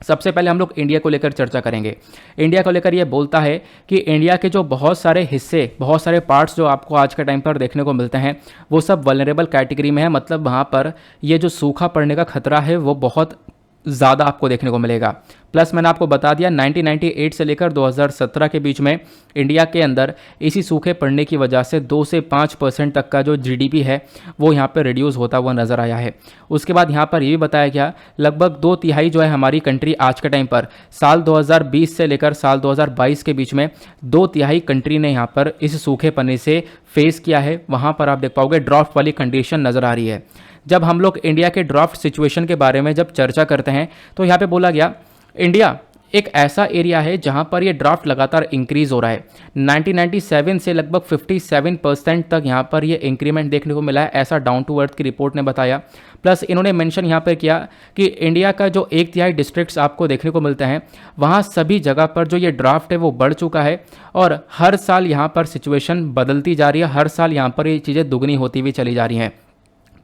[SPEAKER 1] सबसे पहले हम लोग इंडिया को लेकर चर्चा करेंगे। इंडिया को लेकर ये बोलता है कि इंडिया के जो बहुत सारे हिस्से, बहुत सारे पार्ट्स जो आपको आज के टाइम पर देखने को मिलते हैं वो सब वल्नरेबल कैटेगरी में है, मतलब वहाँ पर ये जो सूखा पड़ने का खतरा है वो बहुत ज़्यादा आपको देखने को मिलेगा। प्लस मैंने आपको बता दिया 1998 से लेकर 2017 के बीच में इंडिया के अंदर इसी सूखे पड़ने की वजह से 2 से 5% तक का जो GDP है वो यहाँ पर रिड्यूस होता हुआ नज़र आया है। उसके बाद यहाँ पर ये भी बताया गया लगभग 2/3 जो है हमारी कंट्री आज के टाइम पर साल 2020 से लेकर साल 2022 के बीच में 2/3 कंट्री ने यहाँ पर इस सूखे पड़ने से फेस किया है। वहाँ पर आप देख पाओगे ड्राफ्ट वाली कंडीशन नज़र आ रही है। जब हम लोग इंडिया के ड्राफ्ट सिचुएशन के बारे में जब चर्चा करते हैं तो यहाँ पे बोला गया इंडिया एक ऐसा एरिया है जहां पर ये ड्राफ्ट लगातार इंक्रीज हो रहा है। 1997 से लगभग 57% तक यहां पर ये इंक्रीमेंट देखने को मिला है, ऐसा डाउन टू अर्थ की रिपोर्ट ने बताया। प्लस इन्होंने मेंशन यहां पर किया कि इंडिया का जो 1/3 डिस्ट्रिक्ट्स आपको देखने को मिलते हैं वहां सभी जगह पर जो ये ड्राफ्ट है वो बढ़ चुका है और हर साल यहां पर सिचुएशन बदलती जा रही है, हर साल यहां पर ये चीज़ें दुगनी होती हुई चली जा रही हैं।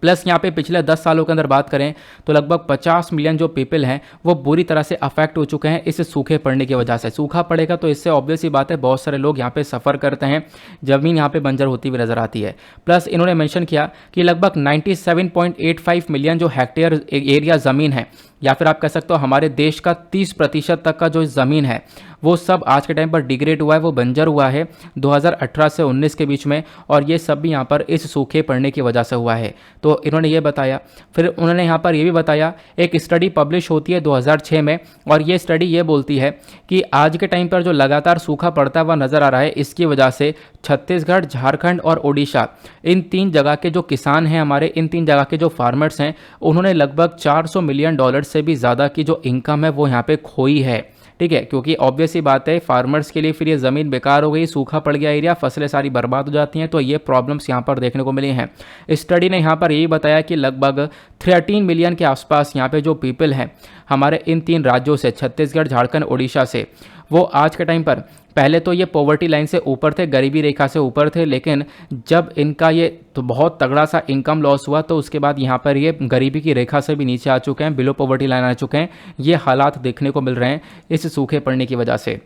[SPEAKER 1] प्लस यहाँ पे पिछले 10 सालों के अंदर बात करें तो लगभग 50 मिलियन जो पीपल हैं वो बुरी तरह से अफेक्ट हो चुके हैं इस सूखे पड़ने की वजह से। सूखा पड़ेगा तो इससे ऑब्वियस ही बात है बहुत सारे लोग यहाँ पे सफ़र करते हैं, ज़मीन यहाँ पे बंजर होती हुई नजर आती है। प्लस इन्होंने मेंशन किया कि लगभग 97.85 मिलियन जो हेक्टेयर एरिया ज़मीन है या फिर आप कह सकते हो हमारे देश का 30% तक का जो ज़मीन है वो सब आज के टाइम पर डिग्रेड हुआ है, वो बंजर हुआ है 2018 से 19 के बीच में, और ये सब भी यहाँ पर इस सूखे पड़ने की वजह से हुआ है। तो इन्होंने ये बताया। फिर उन्होंने यहाँ पर ये भी बताया, एक स्टडी पब्लिश होती है 2006 में और ये स्टडी ये बोलती है कि आज के टाइम पर जो लगातार सूखा पड़ता हुआ नज़र आ रहा है इसकी वजह से छत्तीसगढ़, झारखंड और ओडिशा, इन 3 जगह के जो किसान हैं हमारे, इन 3 जगह के जो फार्मर्स हैं, उन्होंने लगभग $400 मिलियन से भी ज़्यादा की जो इनकम है वो यहाँ पे खोई है। ठीक है, क्योंकि ऑब्वियस ही बात है फार्मर्स के लिए फिर ये ज़मीन बेकार हो गई, सूखा पड़ गया एरिया, फसलें सारी बर्बाद हो जाती हैं, तो ये प्रॉब्लम्स यहाँ पर देखने को मिली हैं। स्टडी ने यहाँ पर यही बताया कि लगभग 13 मिलियन के आसपास यहाँ पे जो पीपल हैं हमारे इन 3 राज्यों से, छत्तीसगढ़, झारखंड, ओडिशा से, वो आज के टाइम पर पहले तो ये पॉवर्टी लाइन से ऊपर थे, गरीबी रेखा से ऊपर थे, लेकिन जब इनका ये तो बहुत तगड़ा सा इनकम लॉस हुआ तो उसके बाद यहाँ पर ये गरीबी की रेखा से भी नीचे आ चुके हैं, बिलो पॉवर्टी लाइन आ चुके हैं। ये हालात देखने को मिल रहे हैं इस सूखे पड़ने की वजह से।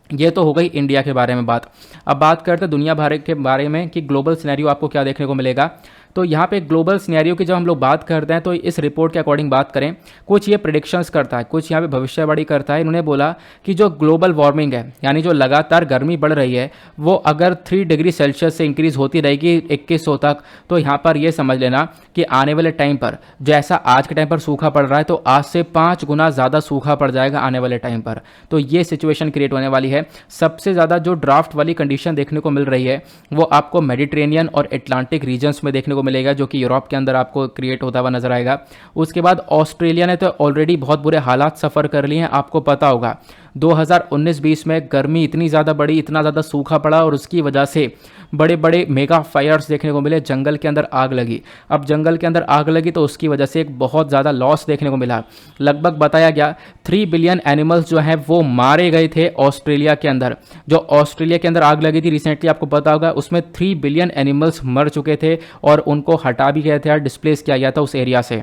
[SPEAKER 1] ये तो हो गई इंडिया के बारे में बात। अब बात करते हैं दुनिया भर के बारे में कि ग्लोबल सिनेरियो आपको क्या देखने को मिलेगा। तो यहाँ पे ग्लोबल सिनेरियो की जब हम लोग बात करते हैं तो इस रिपोर्ट के अकॉर्डिंग बात करें, कुछ ये प्रेडिक्शंस करता है, कुछ यहाँ पे भविष्यवाणी करता है। इन्होंने बोला कि जो ग्लोबल वार्मिंग है यानी जो लगातार गर्मी बढ़ रही है वो अगर 3 डिग्री सेल्सियस से इंक्रीज होती रहेगी 2100 तक, तो यहाँ पर ये समझ लेना कि आने वाले टाइम पर जैसा आज के टाइम पर सूखा पड़ रहा है तो आज से 5 गुना ज़्यादा सूखा पड़ जाएगा आने वाले टाइम पर। तो ये सिचुएशन क्रिएट होने वाली है। सबसे ज़्यादा जो ड्राफ्ट वाली कंडीशन देखने को मिल रही है वो आपको मेडिटेरेनियन और एटलांटिक रीजन्स में देखने को मिलेगा, जो कि यूरोप के अंदर आपको क्रिएट होता हुआ नजर आएगा। उसके बाद ऑस्ट्रेलिया ने तो ऑलरेडी बहुत बुरे हालात सफ़र कर लिए हैं। आपको पता होगा 2019-20 में गर्मी इतनी ज़्यादा बढ़ी, इतना ज़्यादा सूखा पड़ा और उसकी वजह से बड़े बड़े मेगा फायर्स देखने को मिले, जंगल के अंदर आग लगी। अब जंगल के अंदर आग लगी तो उसकी वजह से एक बहुत ज़्यादा लॉस देखने को मिला। लगभग बताया गया 3 बिलियन एनिमल्स जो हैं वो मारे गए थे ऑस्ट्रेलिया के अंदर। जो ऑस्ट्रेलिया के अंदर आग लगी थी रिसेंटली, आपको पता होगा, उसमें 3 बिलियन एनिमल्स मर चुके थे और उनको हटा भी गया था, डिस्प्लेस किया गया था उस एरिया से।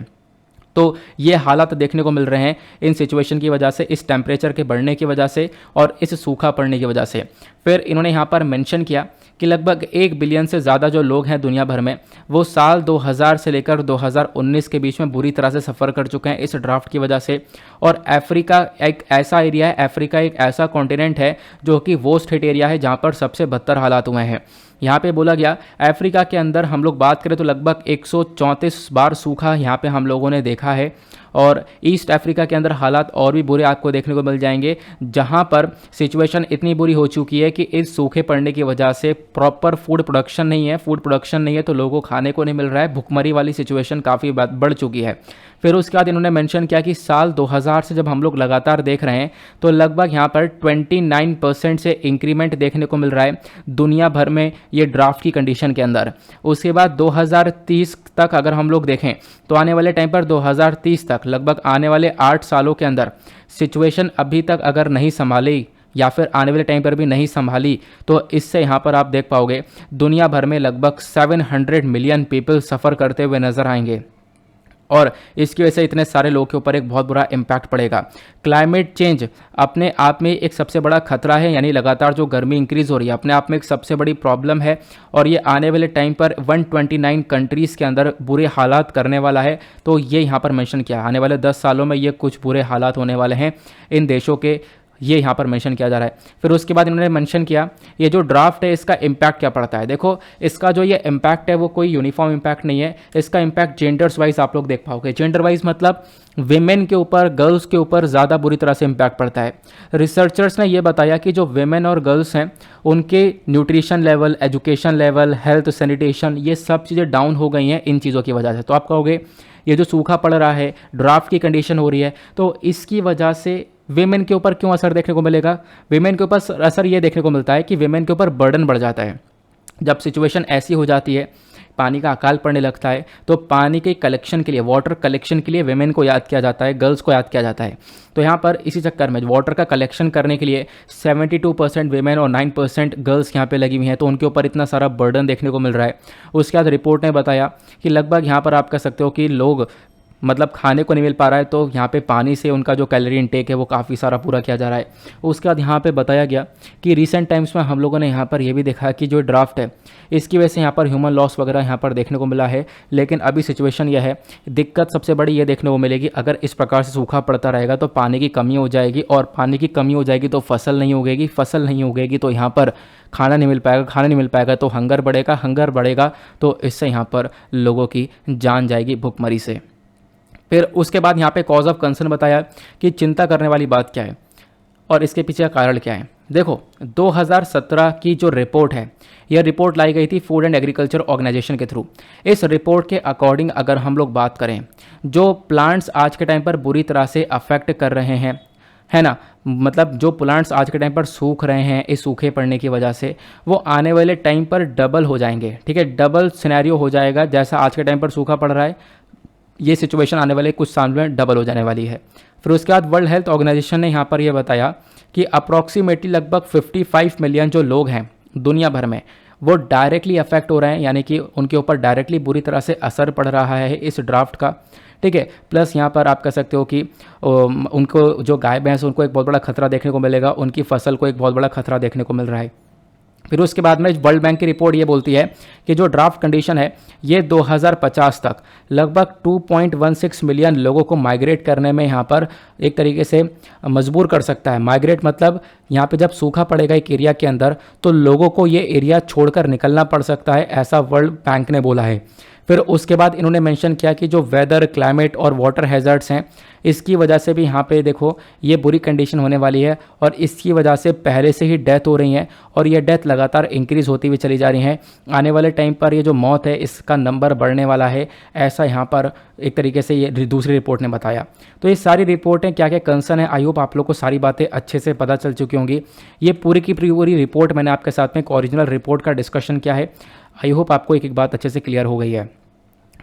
[SPEAKER 1] तो ये हालात देखने को मिल रहे हैं इन सिचुएशन की वजह से, इस टेम्परेचर के बढ़ने की वजह से और इस सूखा पड़ने की वजह से। फिर इन्होंने यहाँ पर मेंशन किया कि लगभग 1 बिलियन से ज़्यादा जो लोग हैं दुनिया भर में वो साल 2000 से लेकर 2019 के बीच में बुरी तरह से सफ़र कर चुके हैं इस ड्राफ्ट की वजह से। और अफ्रीका एक ऐसा एरिया है, अफ्रीका एक ऐसा कॉन्टिनेंट है जो कि वर्स्ट हिट एरिया है जहाँ पर सबसे बदतर हालात हुए हैं। यहाँ पे बोला गया अफ्रीका के अंदर हम लोग बात करें तो लगभग 134 बार सूखा यहाँ पे हम लोगों ने देखा है। और ईस्ट अफ्रीका के अंदर हालात और भी बुरे आपको देखने को मिल जाएंगे, जहाँ पर सिचुएशन इतनी बुरी हो चुकी है कि इस सूखे पड़ने की वजह से प्रॉपर फूड प्रोडक्शन नहीं है, फूड प्रोडक्शन नहीं है तो लोगों को खाने को नहीं मिल रहा है, भुखमरी वाली सिचुएशन काफ़ी बढ़ चुकी है। फिर उसके बाद इन्होंने मेंशन किया कि साल 2000 से जब हम लोग लगातार देख रहे हैं तो लगभग यहाँ पर 29% से इंक्रीमेंट देखने को मिल रहा है दुनिया भर में ये ड्राफ्ट की कंडीशन के अंदर। उसके बाद 2030 तक अगर हम लोग देखें तो आने वाले टाइम पर 2030 तक लगभग आने वाले 8 सालों के अंदर सिचुएशन अभी तक अगर नहीं संभाली या फिर आने वाले टाइम पर भी नहीं संभाली तो इससे यहाँ पर आप देख पाओगे दुनिया भर में लगभग 700 मिलियन पीपल सफ़र करते हुए नजर आएंगे और इसकी वजह से इतने सारे लोगों के ऊपर एक बहुत बुरा इम्पैक्ट पड़ेगा। क्लाइमेट चेंज अपने आप में एक सबसे बड़ा खतरा है, यानी लगातार जो गर्मी इंक्रीज़ हो रही है अपने आप में एक सबसे बड़ी प्रॉब्लम है और ये आने वाले टाइम पर 129 कंट्रीज़ के अंदर बुरे हालात करने वाला है। तो ये यहाँ पर मेंशन किया आने वाले 10 सालों में ये कुछ बुरे हालात होने वाले हैं इन देशों के, ये यहाँ पर मेंशन किया जा रहा है। फिर उसके बाद इन्होंने मेंशन किया ये जो ड्राफ्ट है इसका इम्पैक्ट क्या पड़ता है। देखो इसका जो ये इम्पैक्ट है वो कोई यूनिफॉर्म इम्पैक्ट नहीं है, इसका इम्पैक्ट जेंडर्स वाइज आप लोग देख पाओगे। जेंडर वाइज मतलब विमेन के ऊपर, गर्ल्स के ऊपर ज़्यादा बुरी तरह से इम्पैक्ट पड़ता है। रिसर्चर्स ने ये बताया कि जो विमेन और गर्ल्स हैं उनके nutrition level, education level, health, sanitation, ये सब चीज़ें डाउन हो गई हैं इन चीज़ों की वजह से। तो आप कहोगे ये जो सूखा पड़ रहा है, ड्राफ्ट की कंडीशन हो रही है, तो इसकी वजह से वीमेन के ऊपर क्यों असर देखने को मिलेगा? वीमेन के ऊपर असर ये देखने को मिलता है कि वीमेन के ऊपर बर्डन बढ़ जाता है। जब सिचुएशन ऐसी हो जाती है, पानी का अकाल पड़ने लगता है, तो पानी के कलेक्शन के लिए, वाटर कलेक्शन के लिए वेमेन को याद किया जाता है, गर्ल्स को याद किया जाता है। तो यहाँ पर इसी चक्कर में वाटर का कलेक्शन करने के लिए 72% वेमेन और 9% गर्ल्स यहाँ पे लगी हुई हैं, तो उनके ऊपर इतना सारा बर्डन देखने को मिल रहा है। उसके बाद रिपोर्ट ने बताया कि लगभग यहाँ पर आप कह सकते हो कि लोग मतलब खाने को नहीं मिल पा रहा है, तो यहाँ पे पानी से उनका जो कैलोरी इनटेक है वो काफ़ी सारा पूरा किया जा रहा है। उसके बाद यहाँ पे बताया गया कि रिसेंट टाइम्स में हम लोगों ने यहाँ पर ये भी देखा कि जो ड्राफ्ट है इसकी वजह से यहाँ पर ह्यूमन लॉस वगैरह यहाँ पर देखने को मिला है। लेकिन अभी सिचुएशन यह है, दिक्कत सबसे बड़ी ये देखने को मिलेगी, अगर इस प्रकार से सूखा पड़ता रहेगा तो पानी की कमी हो जाएगी, और पानी की कमी हो जाएगी तो फसल नहीं उगेगी, फसल नहीं उगेगी तो यहाँ पर खाना नहीं मिल पाएगा, खाना नहीं मिल पाएगा तो हंगर बढ़ेगा, हंगर बढ़ेगा तो इससे यहाँ पर लोगों की जान जाएगी भुखमरी से। फिर उसके बाद यहाँ पे कॉज ऑफ कंसर्न बताया कि चिंता करने वाली बात क्या है और इसके पीछे का कारण क्या है। देखो 2017 की जो रिपोर्ट है, यह रिपोर्ट लाई गई थी फूड एंड एग्रीकल्चर ऑर्गेनाइजेशन के थ्रू। इस रिपोर्ट के अकॉर्डिंग अगर हम लोग बात करें, जो प्लांट्स आज के टाइम पर बुरी तरह से अफेक्ट कर रहे हैं, है ना, मतलब जो प्लांट्स आज के टाइम पर सूख रहे हैं इस सूखे पड़ने की वजह से, वो आने वाले टाइम पर डबल हो जाएंगे। ठीक है, डबल सिनेरियो हो जाएगा। जैसा आज के टाइम पर सूखा पड़ रहा है, ये सिचुएशन आने वाले कुछ साल में डबल हो जाने वाली है। फिर उसके बाद वर्ल्ड हेल्थ ऑर्गेनाइजेशन ने यहाँ पर यह बताया कि अप्रॉक्सीमेटली लगभग 55 मिलियन जो लोग हैं दुनिया भर में, वो डायरेक्टली अफेक्ट हो रहे हैं, यानी कि उनके ऊपर डायरेक्टली बुरी तरह से असर पड़ रहा है इस ड्राफ्ट का। ठीक है, प्लस यहाँ पर आप कह सकते हो कि उनको जो गाय भैंस, उनको एक बहुत बड़ा खतरा देखने को मिलेगा, उनकी फसल को एक बहुत बड़ा खतरा देखने को मिल रहा है। फिर उसके बाद में वर्ल्ड बैंक की रिपोर्ट ये बोलती है कि जो ड्राफ्ट कंडीशन है ये 2050 तक लगभग 2.16 मिलियन लोगों को माइग्रेट करने में यहाँ पर एक तरीके से मजबूर कर सकता है। माइग्रेट मतलब यहाँ पे जब सूखा पड़ेगा एक एरिया के अंदर तो लोगों को ये एरिया छोड़कर निकलना पड़ सकता है, ऐसा वर्ल्ड बैंक ने बोला है। फिर उसके बाद इन्होंने मेंशन किया कि जो वेदर, क्लाइमेट और वाटर हैज़र्ड्स हैं, इसकी वजह से भी यहाँ पे देखो ये बुरी कंडीशन होने वाली है, और इसकी वजह से पहले से ही डेथ हो रही हैं और ये डेथ लगातार इंक्रीज़ होती हुई चली जा रही हैं। आने वाले टाइम पर ये जो मौत है इसका नंबर बढ़ने वाला है, ऐसा यहाँ पर एक तरीके से ये दूसरी रिपोर्ट ने बताया। तो ये सारी रिपोर्टें क्या क्या कंसर्न है, आई होप आप लोग को सारी बातें अच्छे से पता चल चुकी होंगी। ये पूरी की पूरी रिपोर्ट मैंने आपके साथ में एक ओरिजिनल रिपोर्ट का डिस्कशन किया है। आई होप आपको एक एक बात अच्छे से क्लियर हो गई है।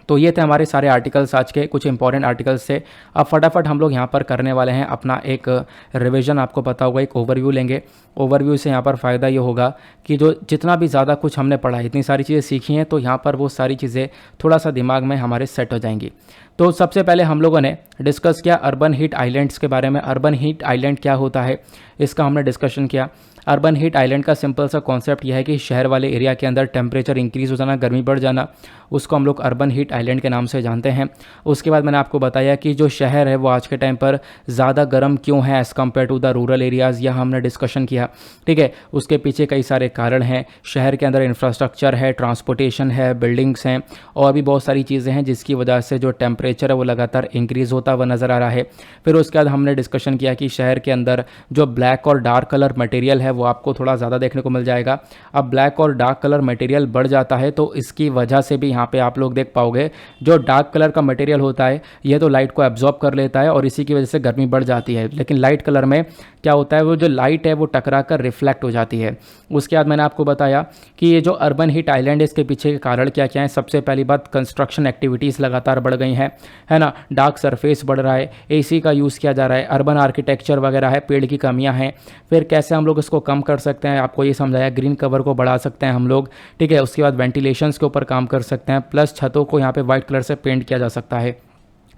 [SPEAKER 1] तो ये थे हमारे सारे आर्टिकल्स, आज के कुछ इंपॉर्टेंट आर्टिकल्स से। अब फटाफट हम लोग यहाँ पर करने वाले हैं अपना एक रिवीजन। आपको पता होगा, एक ओवरव्यू लेंगे। ओवरव्यू से यहाँ पर फ़ायदा ये होगा कि जो जितना भी ज़्यादा कुछ हमने पढ़ा है, इतनी सारी चीज़ें सीखी हैं, तो यहाँ पर वो सारी चीज़ें थोड़ा सा दिमाग में हमारे सेट हो जाएंगी। तो सबसे पहले हम लोगों ने डिस्कस किया अर्बन हीट आइलैंड्स के बारे में। अर्बन हीट आइलैंड क्या होता है इसका हमने डिस्कशन किया। अर्बन हीट आइलैंड का सिंपल सा कॉन्सेप्ट यह है कि शहर वाले एरिया के अंदर टेम्परेचर इंक्रीज़ हो जाना, गर्मी बढ़ जाना, उसको हम लोग अर्बन हीट आइलैंड के नाम से जानते हैं। उसके बाद मैंने आपको बताया कि जो शहर है वो आज के टाइम पर ज़्यादा गर्म क्यों है as compare to the rural areas, यह हमने डिस्कशन किया। ठीक है, उसके पीछे कई सारे कारण हैं। शहर के अंदर इंफ्रास्ट्रक्चर है, ट्रांसपोर्टेशन है, बिल्डिंग्स हैं और भी बहुत सारी चीज़ें हैं जिसकी वजह से जो टेम्परेचर है वो लगातार इंक्रीज़ होता हुआ नज़र आ रहा है। फिर उसके बाद हमने डिस्कशन किया कि शहर के अंदर जो ब्लैक और डार्क कलर मटेरियल है वो आपको थोड़ा ज़्यादा देखने को मिल जाएगा। अब ब्लैक और डार्क कलर मटेरियल बढ़ जाता है तो इसकी वजह से भी यहाँ पे आप लोग देख पाओगे, जो डार्क कलर का मटेरियल होता है यह तो लाइट को एब्जॉर्ब कर लेता है और इसी की वजह से गर्मी बढ़ जाती है। लेकिन लाइट कलर में क्या होता है, वो जो लाइट है वो टकरा कर रिफ्लेक्ट हो जाती है। उसके बाद मैंने आपको बताया कि ये जो अर्बन हीट आइलैंड है इसके पीछे के कारण क्या क्या है। सबसे पहली बात, कंस्ट्रक्शन एक्टिविटीज़ लगातार बढ़ गई हैं, है ना, डार्क सरफेस बढ़ रहा है, एसी का यूज़ किया जा रहा है, अर्बन आर्किटेक्चर वगैरह है, पेड़ की कमियां हैं। फिर कैसे हम लोग इसको कम कर सकते हैं, आपको ये समझाया। ग्रीन कवर को बढ़ा सकते हैं हम लोग, ठीक है। उसके बाद वेंटिलेशंस के ऊपर काम कर सकते हैं, प्लस छतों को यहाँ पे वाइट कलर से पेंट किया जा सकता है।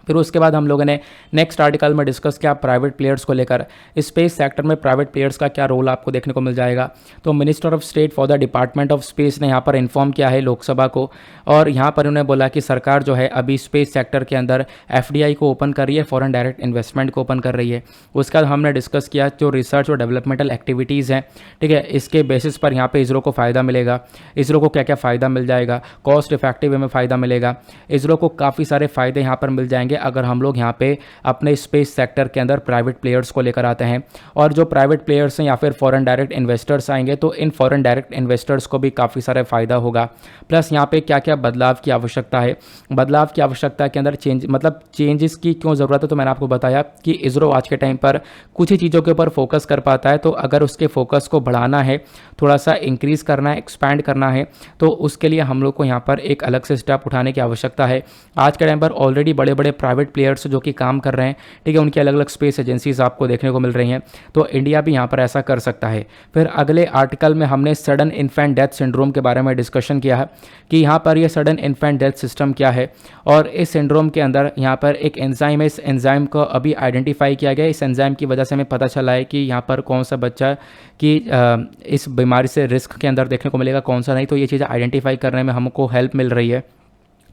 [SPEAKER 1] फिर उसके बाद हम लोगों ने नेक्स्ट आर्टिकल में डिस्कस किया प्राइवेट प्लेयर्स को लेकर। स्पेस सेक्टर में प्राइवेट प्लेयर्स का क्या रोल आपको देखने को मिल जाएगा। तो minister of state for the department of space ने यहाँ पर इन्फॉर्म किया है लोकसभा को, और यहाँ पर उन्होंने बोला कि सरकार जो है अभी स्पेस सेक्टर के अंदर FDI को ओपन कर रही है, फॉरेन डायरेक्ट इन्वेस्टमेंट को ओपन कर रही है। उसके बाद हमने डिस्कस किया जो रिसर्च और डेवलपमेंटल एक्टिविटीज़ हैं, ठीक है, इसके बेसिस पर यहाँ पर इसरो को फ़ायदा मिलेगा। इसरो को क्या क्या फ़ायदा मिल जाएगा, कॉस्ट इफेक्टिव वे में फ़ायदा मिलेगा। इसरो को काफ़ी सारे फ़ायदे यहाँ पर मिल जाएंगे आएंगे अगर हम लोग यहाँ पे अपने स्पेस सेक्टर के अंदर प्राइवेट प्लेयर्स को लेकर आते हैं। और जो प्राइवेट प्लेयर्स हैं या फिर फॉरेन डायरेक्ट इन्वेस्टर्स आएंगे तो इन फॉरेन डायरेक्ट इन्वेस्टर्स को भी काफ़ी सारा फ़ायदा होगा। प्लस यहाँ पे क्या क्या बदलाव की आवश्यकता है, बदलाव की आवश्यकता के अंदर चेंजेस की क्यों ज़रूरत है, तो मैंने आपको बताया कि इसरो आज के टाइम पर कुछ ही चीज़ों के ऊपर फोकस कर पाता है। तो अगर उसके फोकस को बढ़ाना है, थोड़ा सा इंक्रीज़ करना है, एक्सपैंड करना है, तो उसके लिए हम लोग को यहाँ पर एक अलग से स्टेप उठाने की आवश्यकता है। आज के टाइम पर ऑलरेडी बड़े बड़े प्राइवेट प्लेयर्स जो कि काम कर रहे हैं, ठीक है, उनकी अलग अलग स्पेस एजेंसीज आपको देखने को मिल रही हैं। तो इंडिया भी यहाँ पर ऐसा कर सकता है। फिर अगले आर्टिकल में हमने सडन इन्फेंट डेथ सिंड्रोम के बारे में डिस्कशन किया है कि यहाँ पर ये सडन इन्फेंट डेथ सिस्टम क्या है, और इस सिंड्रोम के अंदर यहाँ पर एक एंजाइम है, इस एंजाइम को अभी आइडेंटिफाई किया गया। इस एंजाइम की वजह से हमें पता चला है कि यहाँ पर कौन सा बच्चा कि इस बीमारी से रिस्क के अंदर देखने को मिलेगा, कौन सा नहीं। तो ये चीज़ें आइडेंटिफाई करने में हमको हेल्प मिल रही है।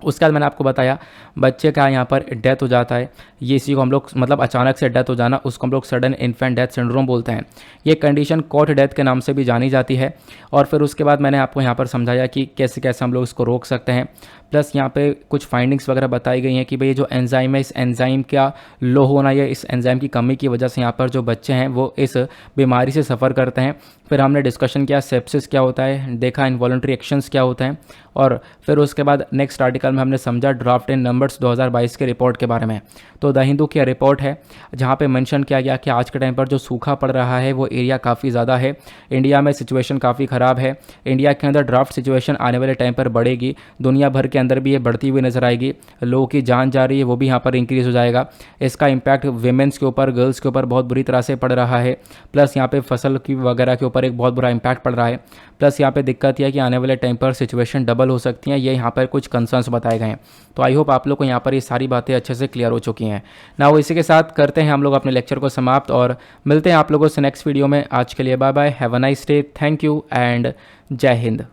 [SPEAKER 1] उसके बाद मैंने आपको बताया बच्चे का यहाँ पर डेथ हो जाता है, ये इसी को हम लोग मतलब अचानक से डेथ हो जाना, उसको हम लोग सडन इन्फेंट डेथ सिंड्रोम बोलते हैं। ये कंडीशन कॉट डेथ के नाम से भी जानी जाती है। और फिर उसके बाद मैंने आपको यहाँ पर समझाया कि कैसे कैसे हम लोग इसको रोक सकते हैं। प्लस यहाँ पे कुछ फाइंडिंग्स वगैरह बताई गई हैं कि भाई जो एंजाइम है, इस एंजाइम का लो होना या इस एंजाइम की कमी की वजह से यहाँ पर जो बच्चे हैं वो इस बीमारी से सफ़र करते हैं। फिर हमने डिस्कशन किया सेप्सिस क्या होता है, देखा इनवॉलंटरी एक्शंस क्या होते हैं। और फिर उसके बाद नेक्स्ट आर्टिकल में हमने समझा ड्राफ्ट इन नंबर्स 2022 के रिपोर्ट के बारे में। तो द हिंदू की रिपोर्ट है जहाँ पे मेंशन किया गया कि आज के टाइम पर जो सूखा पड़ रहा है वो एरिया काफ़ी ज़्यादा है, इंडिया में सिचुएशन काफ़ी ख़राब है, इंडिया के अंदर ड्राफ्ट सिचुएशन आने वाले टाइम पर बढ़ेगी, दुनिया भर के अंदर भी ये बढ़ती हुई नजर आएगी, लोगों की जान जा रही है वो भी यहाँ पर इंक्रीज़ हो जाएगा। इसका इम्पैक्ट वीमेंस के ऊपर, गर्ल्स के ऊपर बहुत बुरी तरह से पड़ रहा है। प्लस यहाँ पे फसल की वगैरह के ऊपर एक बहुत बुरा इम्पैक्ट पड़ रहा है। प्लस यहाँ पे दिक्कत यह है कि आने वाले टाइम पर सिचुएशन डबल हो सकती हैं, ये यहाँ पर कुछ कंसर्न्स बताए गए हैं। तो आई होप आप लोग को यहाँ पर ये सारी बातें अच्छे से क्लियर हो चुकी हैं ना। वो इसी के साथ करते हैं हम लोग अपने लेक्चर को समाप्त और मिलते हैं आप लोगों से नेक्स्ट वीडियो में। आज के लिए bye bye, have a nice day, thank you and Jai Hind.